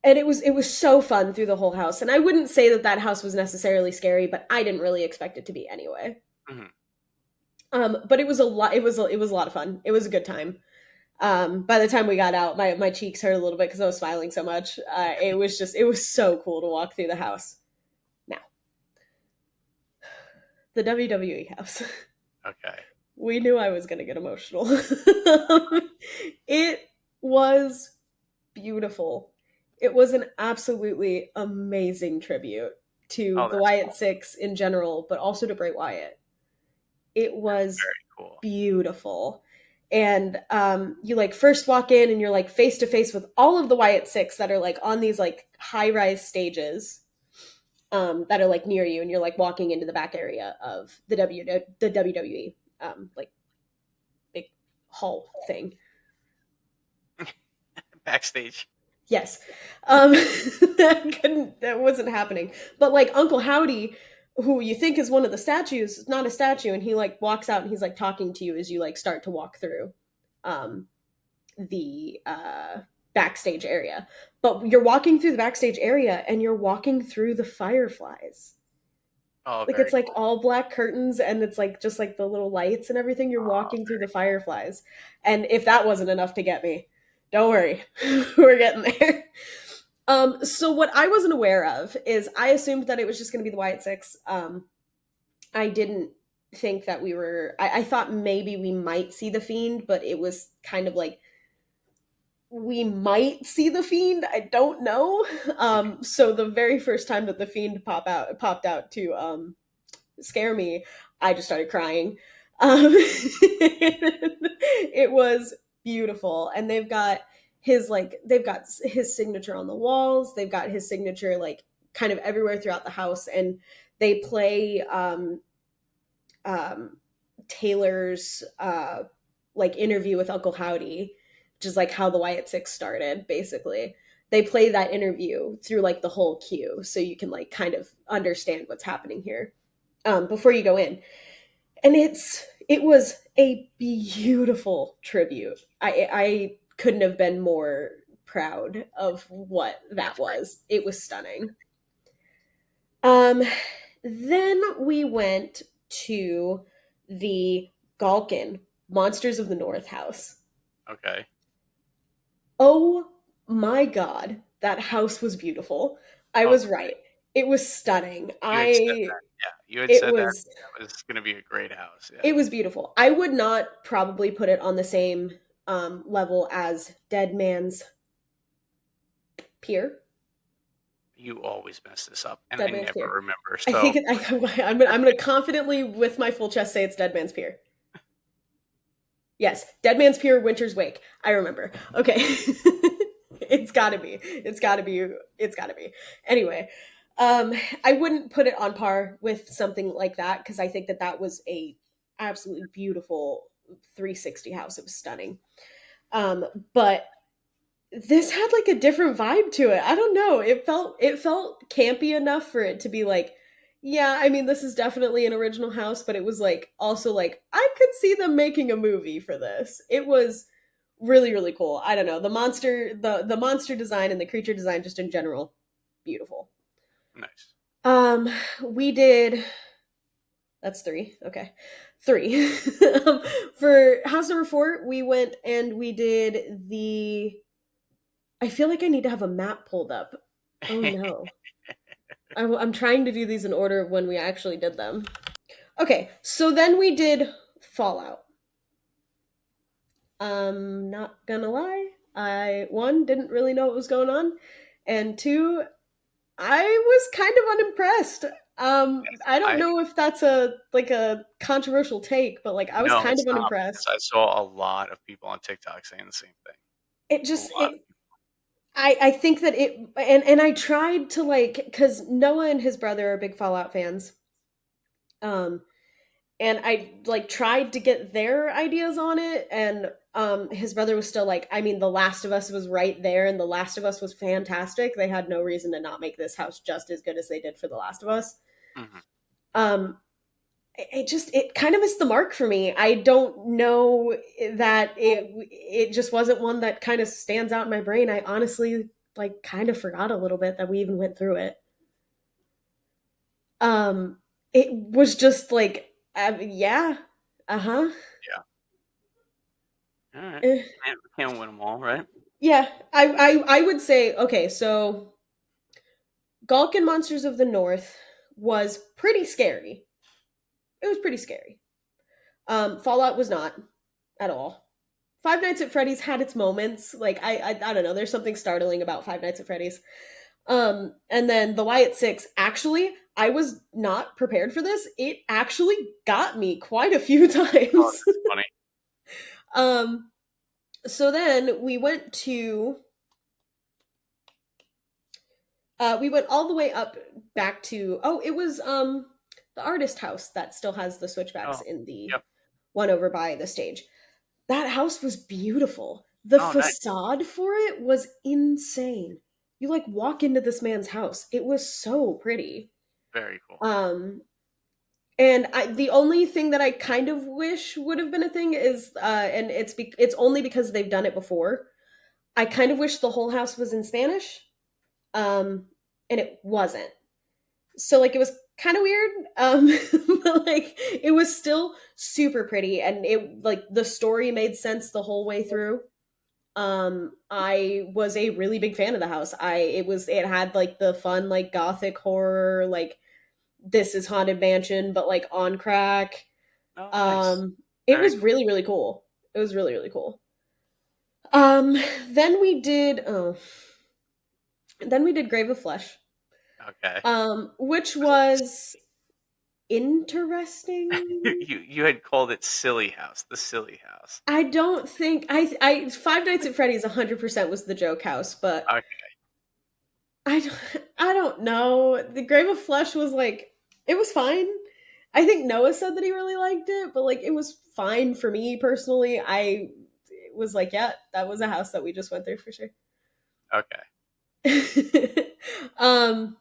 and it was so fun through the whole house. And I wouldn't say that that house was necessarily scary, but I didn't really expect it to be anyway. Mhm. But it was a lot. It was a lot of fun. It was a good time. By the time we got out, my cheeks hurt a little bit because I was smiling so much. It was so cool to walk through the house. Now, the WWE house. Okay. We knew I was going to get emotional. It was beautiful. It was an absolutely amazing tribute to Oh, the that's Wyatt cool. Six in general, but also to Bray Wyatt. It was Very cool. beautiful. And you like first walk in and you're like face to face with all of the Wyatt Six that are like on these like high rise stages that are like near you, and you're like walking into the back area of the WWE like big hall thing. Backstage. Yes. That wasn't happening. But like Uncle Howdy, who you think is one of the statues, is not a statue, and he like walks out and he's like talking to you as you like start to walk through um the backstage area. But you're walking through the backstage area and you're walking through the fireflies. Oh, Like very it's like cool. all black curtains and it's like just like the little lights and everything. You're Oh, walking through the very cool. fireflies. And if that wasn't enough to get me, don't worry. We're getting there. So what I wasn't aware of is I assumed that it was just gonna be the Wyatt Six. I didn't think that we were I thought maybe we might see the Fiend, but it was kind of like we might see the Fiend. I don't know. So the very first time that the Fiend popped out to scare me, I just started crying. It was beautiful, and they've got his signature on the walls. They've got his signature like kind of everywhere throughout the house, and they play um, Taylor's like interview with Uncle Howdy, which is like how the Wyatt Six started, basically. They play that interview through like the whole queue, so you can like kind of understand what's happening here before you go in. And it was a beautiful tribute. I couldn't have been more proud of what that That's great. was. It was stunning. Um, then we went to the Galkin Monsters of the North house. Okay. Oh my god, that house was beautiful. I Oh, was right. It was stunning. you had said I that. Yeah, you had it said that. was That was going to be a great house. Yeah. it was beautiful. I would not probably put it on the same level as Dead Man's Pier. You always mess this up, and I Dead Man's never Pier. remember. I think So, it, I'm going to confidently, with my full chest, say it's Dead Man's Pier. Yes, Dead Man's Pier, Winter's Wake. I remember. Okay. It's gotta be. It's gotta be. It's gotta be. Anyway, um, I wouldn't put it on par with something like that because I think that that was a absolutely beautiful 360 house. It was stunning. But this had like a different vibe to it. I don't know. It felt campy enough for it to be like, yeah, I mean this is definitely an original house, but it was like also like I could see them making a movie for this. It was really really cool. I don't know. The monster design and the creature design just in general beautiful. nice. Um we did that's 3. Okay. 3. For house number 4, we went and we did the I feel like I need to have a map pulled up. Oh no. I'm trying to do these in order of when we actually did them. Okay, so then we did Fallout. Not gonna lie, I one didn't really know what was going on, and two, I was kind of unimpressed. I don't I know if that's a controversial take, but like I was No, kind it's of not, because unimpressed. I saw a lot of people on TikTok saying the same thing. It A just lot of it I think that it and I tried to like because Noah and his brother are big Fallout fans. Um, and I like tried to get their ideas on it, and his brother was still like, I mean, The Last of Us was right there, and The Last of Us was fantastic. They had no reason to not make this house just as good as they did for The Last of Us. Mhm. Um, it kind of missed the mark for me. I don't know that it just wasn't one that kind of stands out in my brain. I honestly like kind of forgot a little bit that we even went through it. Um, it was just like, yeah, uh huh. Yeah. All right. Eh. Can't win them all, right? Yeah, I would say okay. So Gulk and Monsters of the North was pretty scary. It was pretty scary. Fallout was not at all. Five Nights at Freddy's had its moments. Like I don't know. There's something startling about Five Nights at Freddy's. And then the Wyatt Six. Actually, I was not prepared for this. It actually got me quite a few Oh, times. that's funny. um. So then we went to we went all the way up back to it was the artist house that still has the switchbacks Oh, in the yep. one over by the stage. That house was beautiful. The Oh, nice. facade for it was insane. You like walk into this man's house. It was so pretty. Very cool. Um and the only thing that I kind of wish would have been a thing is and it's only because they've done it before. I kind of wish the whole house was in Spanish. Um and it wasn't. So like it was kind of weird, but like it was still super pretty, and it like the story made sense the whole way through. I was a really big fan of the house. It had like the fun like gothic horror, like this is haunted mansion but like on crack. Oh, nice. um it Very was cool. really really cool. It was really really cool. um then we did Grave of Flesh, Okay. which was interesting. You had called it Silly House, the Silly House. I don't think I Five Nights at Freddy's 100% was the joke house, but Okay. I don't know. The Grave of Flesh was like it was fine. I think Noah said that he really liked it, but like it was fine for me personally. I was like, yeah, that was a house that we just went through for sure. Okay. um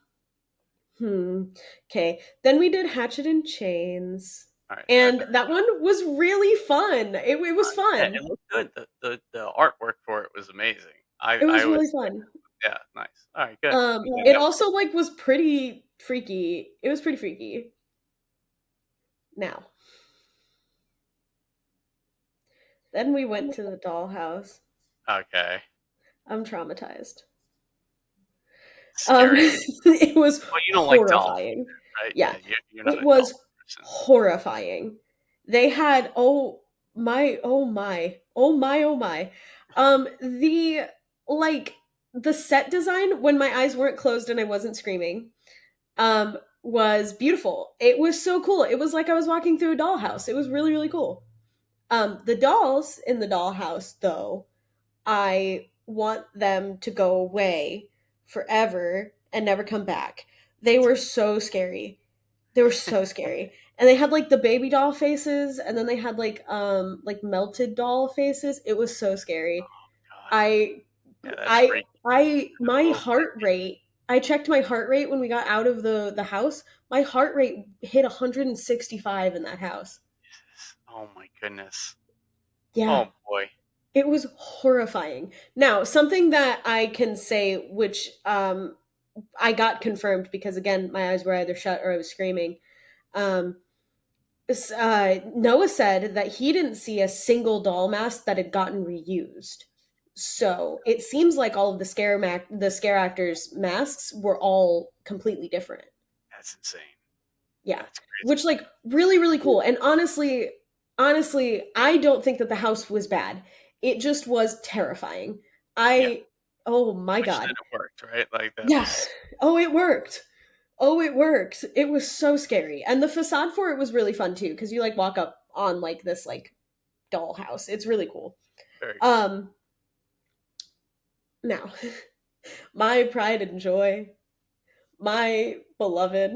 hmm. Okay. Then we did Hatchet and Chains. All right. I've And never. that one was really fun. It was Yeah, fun. it looked good. The artwork for it was amazing. It I was was. really fun. Yeah, nice. All right, good. I'm glad It that. also like was pretty freaky. It was pretty freaky. Now, then we went to the dollhouse. Okay. I'm traumatized. Scary. It was Well, you don't like dolls, horrifying. right? Yeah, Yeah, you're not it a doll was person. horrifying. They had oh my. The like the set design when my eyes weren't closed and I wasn't screaming was beautiful. It was so cool. It was like I was walking through a dollhouse. It was really really cool. The dolls in the dollhouse, though, I want them to go away forever and never come back. They were so scary. They were so scary. And they had like the baby doll faces, and then they had like melted doll faces. It was so scary. God. I Yeah, that's freaky. A My little heart rate, I checked my heart rate when we got out of the house. My heart rate hit 165 in that house. Jesus. Oh my goodness. Yeah. Oh boy. It was horrifying. Now, something that I can say, which I got confirmed because again, my eyes were either shut or I was screaming. Um, Noah said that he didn't see a single doll mask that had gotten reused. So it seems like all of the scare actors' masks were all completely different. That's insane. Yeah. That's Which crazy. like really really cool. And honestly, I don't think that the house was bad. It just was terrifying. Yeah. I oh my Which then god. it worked, right? Like that Yeah. was Oh, it worked. Oh, it worked. It was so scary. And the facade for it was really fun too cuz you like walk up on like this like dollhouse. It's really cool. very cool. Um Now, my pride and joy, my beloved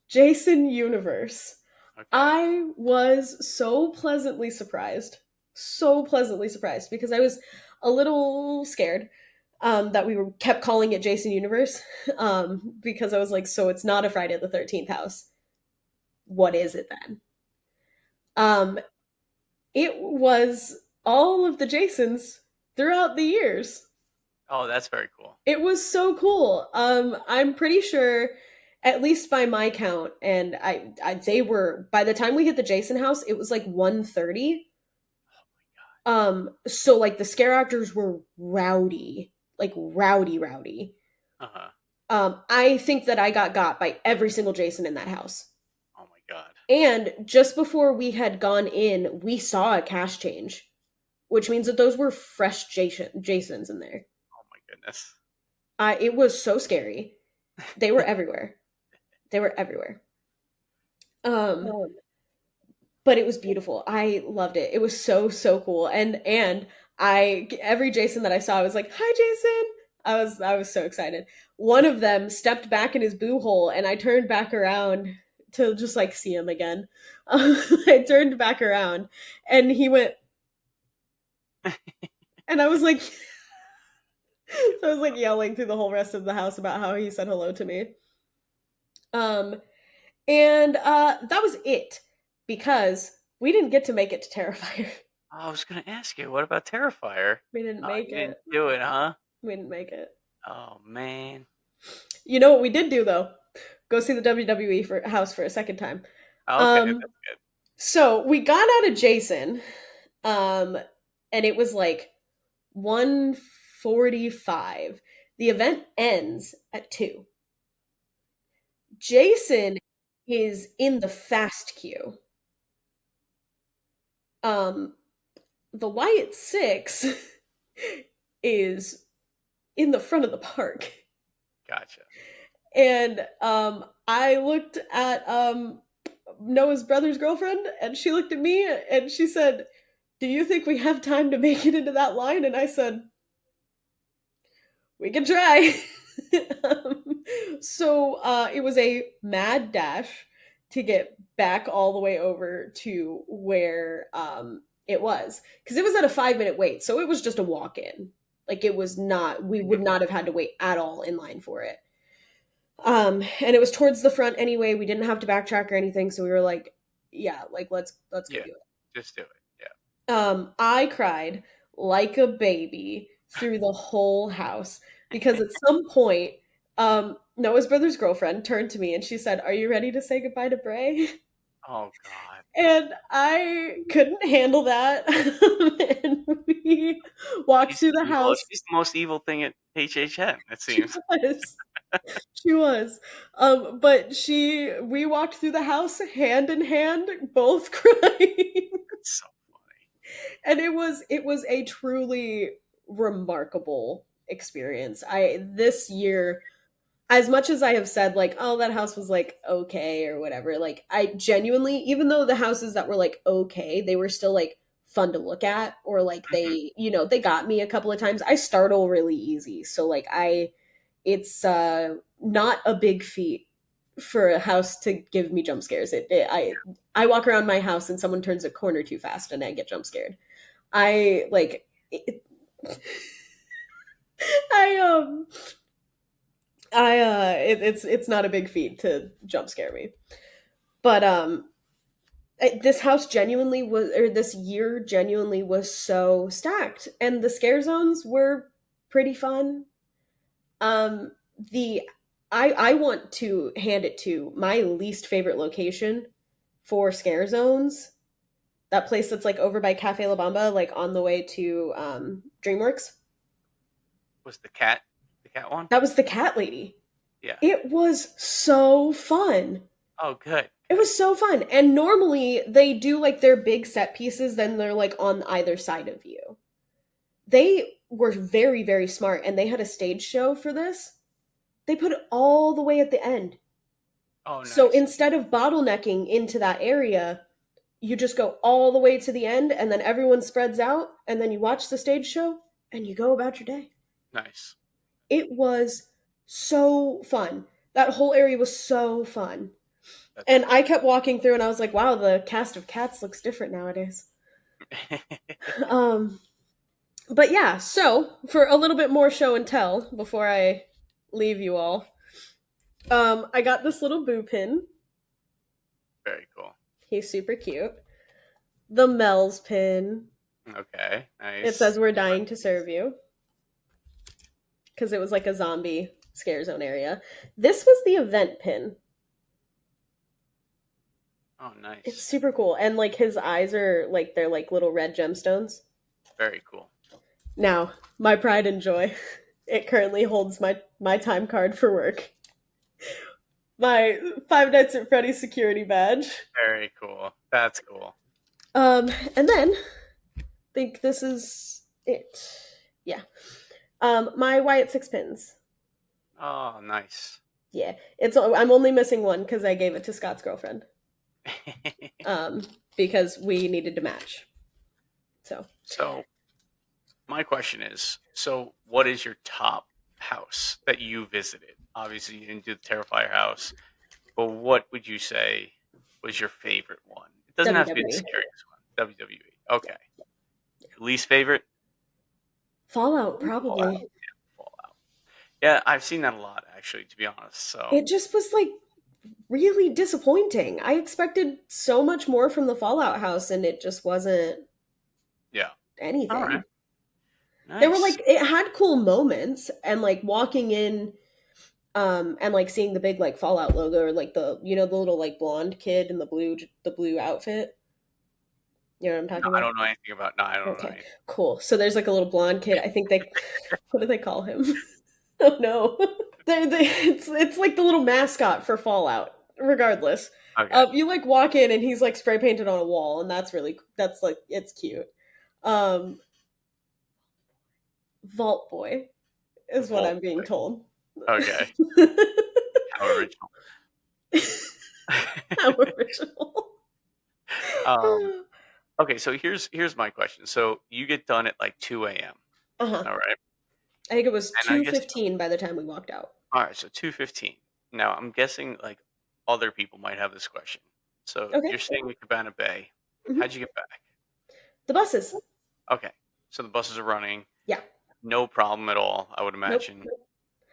Jason Universe. Okay. I was so pleasantly surprised because I was a little scared that we were kept calling it Jason Universe because I was like, so it's not a Friday the 13th house. What is it then? Um, it was all of the Jasons throughout the years. Oh, that's very cool. It was so cool. I'm pretty sure, at least by my count, and they were by the time we hit the Jason house, it was like 1:30. So like the scare actors were rowdy, like rowdy, rowdy. Uh-huh. I think that I got by every single Jason in that house. Oh my god. And just before we had gone in, we saw a cash change, which means that those were fresh Jasons in there. Oh my goodness. It was so scary. They were everywhere. They were everywhere. Um, but it was beautiful. I loved it. It was so cool. And I every Jason that I saw, I was like, "Hi, Jason!" I was so excited. One of them stepped back in his boo hole, and I turned back around to just like see him again. I turned back around, and he went, and I was like, so I was like yelling through the whole rest of the house about how he said hello to me. Um, and that was it because we didn't get to make it to Terrifier. I was gonna ask you, what about Terrifier? We didn't Oh, make you didn't it. do it, huh? We didn't make it. Oh man. You know what we did do though? Go see the WWE house for a second time. Okay, Um, that's good. so we got out of Jason, um, and it was like 1:45. The event ends at 2. Jason is in the fast queue. Um, the Wyatt Six is in the front of the park. Gotcha. And I looked at Noah's brother's girlfriend, and she looked at me and she said, "Do you think we have time to make it into that line?" And I said, "We can try." So it was a mad dash to get back all the way over to where it was, because it was at a 5 minute wait, so it was just a walk in. Like it was not, we would Mhm. not have had to wait at all in line for it. And it was towards the front anyway. We didn't have to backtrack or anything, so we were like, yeah, like let's go Yeah, do just do it. Yeah. it. I cried like a baby through the whole house because at some point, Noah's brother's girlfriend turned to me and she said, "Are you ready to say goodbye to Bray?" Oh god. And I couldn't handle that. And we walked through the Well, house. she's the most evil thing at HHN, it She seems. was. She was. But we walked through the house hand in hand, both crying. That's so funny. And it was a truly remarkable experience. This year, as much as I have said like, oh, that house was like okay or whatever, like I genuinely, even though the houses that were like okay, they were still like fun to look at, or like Mhm. they got me a couple of times. I startle really easy. So like it's not a big feat for a house to give me jump scares. I walk around my house and someone turns a corner too fast and I get jump scared. I like it, I it's not a big feat to jump scare me. But this house genuinely was, or this year genuinely was so stacked, and the scare zones were pretty fun. The I want to hand it to my least favorite location for scare zones. That place that's like over by Cafe La Bamba, like on the way to DreamWorks. Was the cat one? That was the cat lady. Yeah. It was so fun. Oh, good, It good. was so fun. And normally they do like their big set pieces, then they're like on either side of you. They were very, very smart and they had a stage show for this. They put it all the way at the end. Oh, So nice, instead of bottlenecking into that area, you just go all the way to the end and then everyone spreads out and then you watch the stage show and you go about your day. nice. It was so fun. That whole area was so fun. That's And I cool. kept walking through and I was like, wow, the cast of Cats looks different nowadays. Um, but yeah, so for a little bit more show and tell before I leave you all, I got this little boo pin. Very cool. He's super cute. The Mel's pin. Okay, It nice. says we're dying to serve you because it was like a zombie scare zone area. This was the event pin. Oh, It's nice. super cool. And like his eyes are like they're like little red gemstones. Very cool. Now, my pride and joy. It currently holds my time card for work. My Five Nights at Freddy's security badge. Very cool. That's cool. And then I think this is it. Yeah. My Wyatt six pins. Oh, nice. Yeah. I'm only missing one because I gave it to Scott's girlfriend. Um, because we needed to match. So So, my question is, so what is your top house that you visited? Obviously, you didn't do the Terrifier house, but what would you say was your favorite one? It doesn't have to be the WWE. scariest one. WWE. Yeah. Okay. Least favorite? Fallout Fallout. probably. Fallout. Yeah, I've seen that a lot actually, to be honest. So, It just was like really disappointing. I expected so much more from the Fallout house and it just wasn't yeah. All right. anything. There were Nice. like it had cool moments and like walking in and like seeing the big like Fallout logo or like the the little like blonde kid in the blue outfit. You know what I'm No, talking I about? don't know anything about. No, I don't know Okay. anything. Cool. So there's like a little blonde kid. I think they what do they call him? Oh no. It's like the little mascot for Fallout. Regardless, Okay. you like walk in and he's like spray painted on a wall, and that's like it's cute. Um, Vault Boy is what Vault I'm being Boy. told. Okay. How original. How original. um. Okay. So here's my question. So you get done at like 2 a.m. Uh-huh. All right. I think it was And I guess 2:15 by the time we walked out. all right. So 2:15. Now I'm guessing like other people might have this question. So Okay. you're staying at Cabana Bay. How'd Hmm. you get back? The buses. Okay. So the buses are running. Yeah. No problem at all. I would Nope. imagine.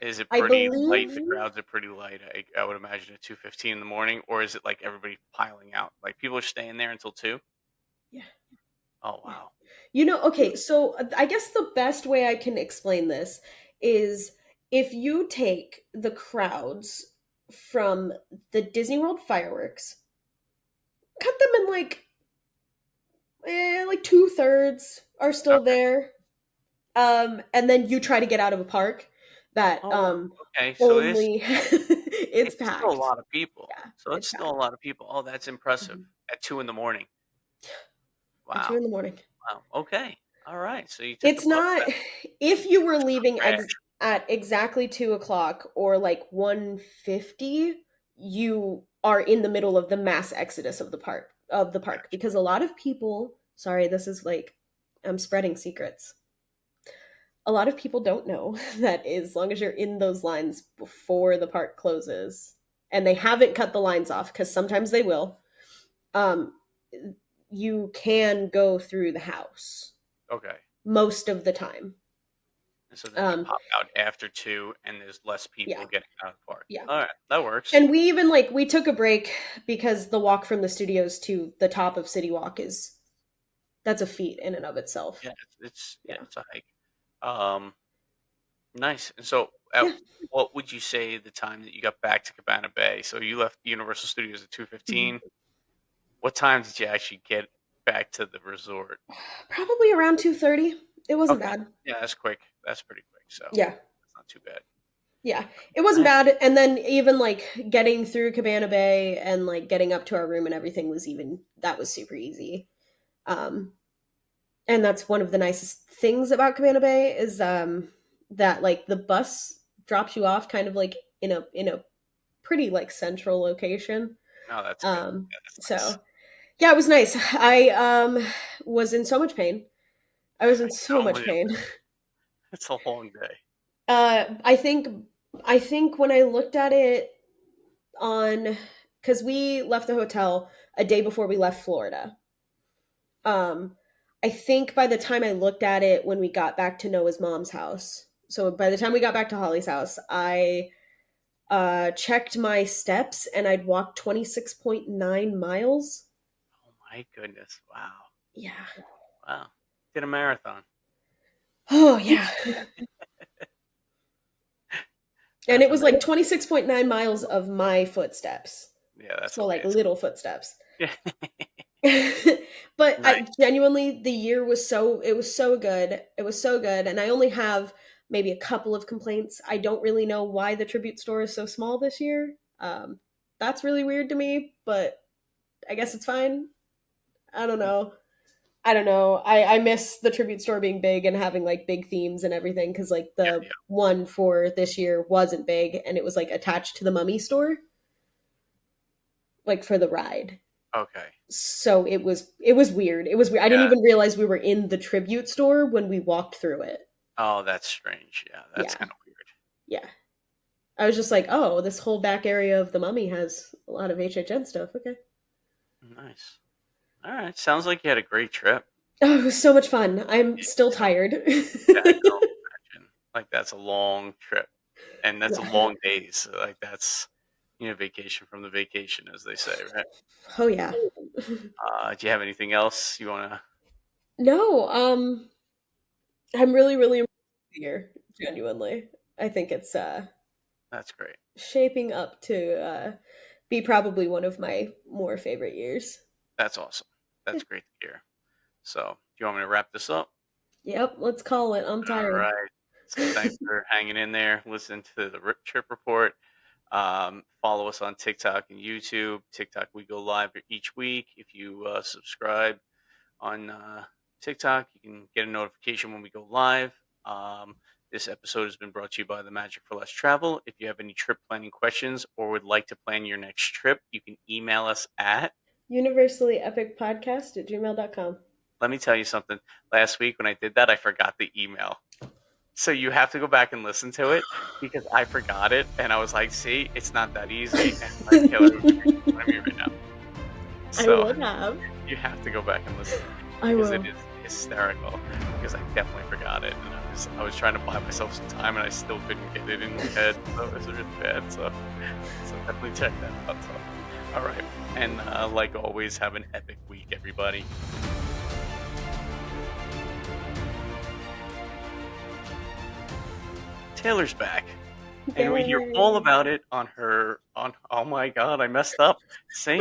Is it I pretty light? believe. The crowds are pretty light. I would imagine at 2:15 in the morning, or is it like everybody piling out? Like people are staying there until 2? Yeah. Oh Yeah. wow. Okay, so I guess the best way I can explain this is if you take the crowds from the Disney World fireworks, cut them in like two-thirds are still Okay. there, and then you try to get out of a park that Oh, okay. So only it's it's still a packed. lot of people. Yeah, So it's it's still a packed. lot of people. Oh, that's impressive. Mhm. At 2 in the morning. At two Wow. in the morning. Wow. Okay. All right. So you took the It's bus not back. if you were leaving Crash. at exactly 2 o'clock or like 1:50, you are in the middle of the mass exodus of the park Gotcha. because a lot of people. Sorry, this is like I'm spreading secrets. A lot of people don't know that as long as you're in those lines before the park closes, and they haven't cut the lines off because sometimes they will, um, you can go through the house Okay. most of the time. And so then you Um, pop out after 2, and there's less yeah, people getting out of the park. yeah. All right. That works. And we even like we took a break because the walk from the studios to the top of City Walk is that's a feat in and of itself. Yeah. Yeah. Yeah. It's a hike. Um. Nice. And so, at Yeah. what would you say the time that you got back to Cabana Bay? So you left Universal Studios at Mhm. 2:15. What time did you actually get back to the resort? Probably around 2:30. It wasn't Okay. bad. Yeah, that's quick. That's pretty quick. So Yeah. that's not too bad. Yeah, it wasn't Nice. bad. And then even like getting through Cabana Bay and like getting up to our room and everything was even that was super easy. Um, and that's one of the nicest things about Cabana Bay is that like the bus drops you off kind of like in a pretty like central location. Oh, that's good. Um, Yeah, that's nice. so yeah, it was nice. I was in so much pain. I was I in can so only much pain. It's a long day. I think when I looked at it on because we left the hotel a day before we left Florida. Um, I think by the time I looked at it when we got back to Noah's mom's house, so by the time we got back to Holly's house, I checked my steps and I'd walked 26.9 miles. Oh my goodness. Wow. Yeah. Wow. Did a marathon. Oh, yeah. And That's it was amazing. like 26.9 miles of my footsteps. Yeah, that's So, like, amazing. little footsteps. Yeah. But I Nice. genuinely the year was so it was so good. It was so good and I only have maybe a couple of complaints. I don't really know why the tribute store is so small this year. That's really weird to me, but I guess it's fine. I don't know. I don't know. I miss the tribute store being big and having like big themes and everything cuz like Yeah, the one for this year wasn't big and it was like attached to the mummy store like for the ride. yeah. Okay. So it was weird. It was weird. I didn't Yeah. even realize we were in the tribute store when we walked through it. Oh, that's strange. Yeah, that's Yeah, kind of weird. yeah. I was just like, oh, this whole back area of the mummy has a lot of HHN stuff. Okay. Nice. All right. Sounds like you had a great trip. Oh, it was so much fun. I'm Yeah, still so, tired. yeah, I can only imagine. Like that's a long trip, and that's a Yeah. long days. Like that's vacation from the vacation, as they say, right? Oh yeah. Do you have anything else you want to? No, I'm really, really impressed with the year. Genuinely, I think it's That's great. shaping up to be probably one of my more favorite years. That's awesome. That's great to hear. So, do you want me to wrap this up? Yep, let's call it. I'm All tired. right. So, thanks for hanging in there. Listen to the trip report. Follow us on TikTok and YouTube. TikTok, we go live each week. If you subscribe on TikTok, you can get a notification when we go live. Um, this episode has been brought to you by the Magic for Less Travel. If you have any trip planning questions or would like to plan your next trip, you can email us at. Universally Epic Podcast at gmail.com. Let me tell you something. Last week when I did that, I forgot the email. So you have to go back and listen to it because I forgot it, and I was like, "See, it's not that easy." And like Taylor was making fun of me right now. I So would have. you have to go back and listen I because it will. is hysterical. Because I definitely forgot it, and I was trying to buy myself some time, and I still couldn't get it in my head. So it was really bad. So definitely check that out. So, all right, and like always, have an epic week, everybody. Taylor's back. And we hear all Yay. about it on oh my god, I messed up. See?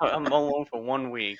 I'm alone for 1 week.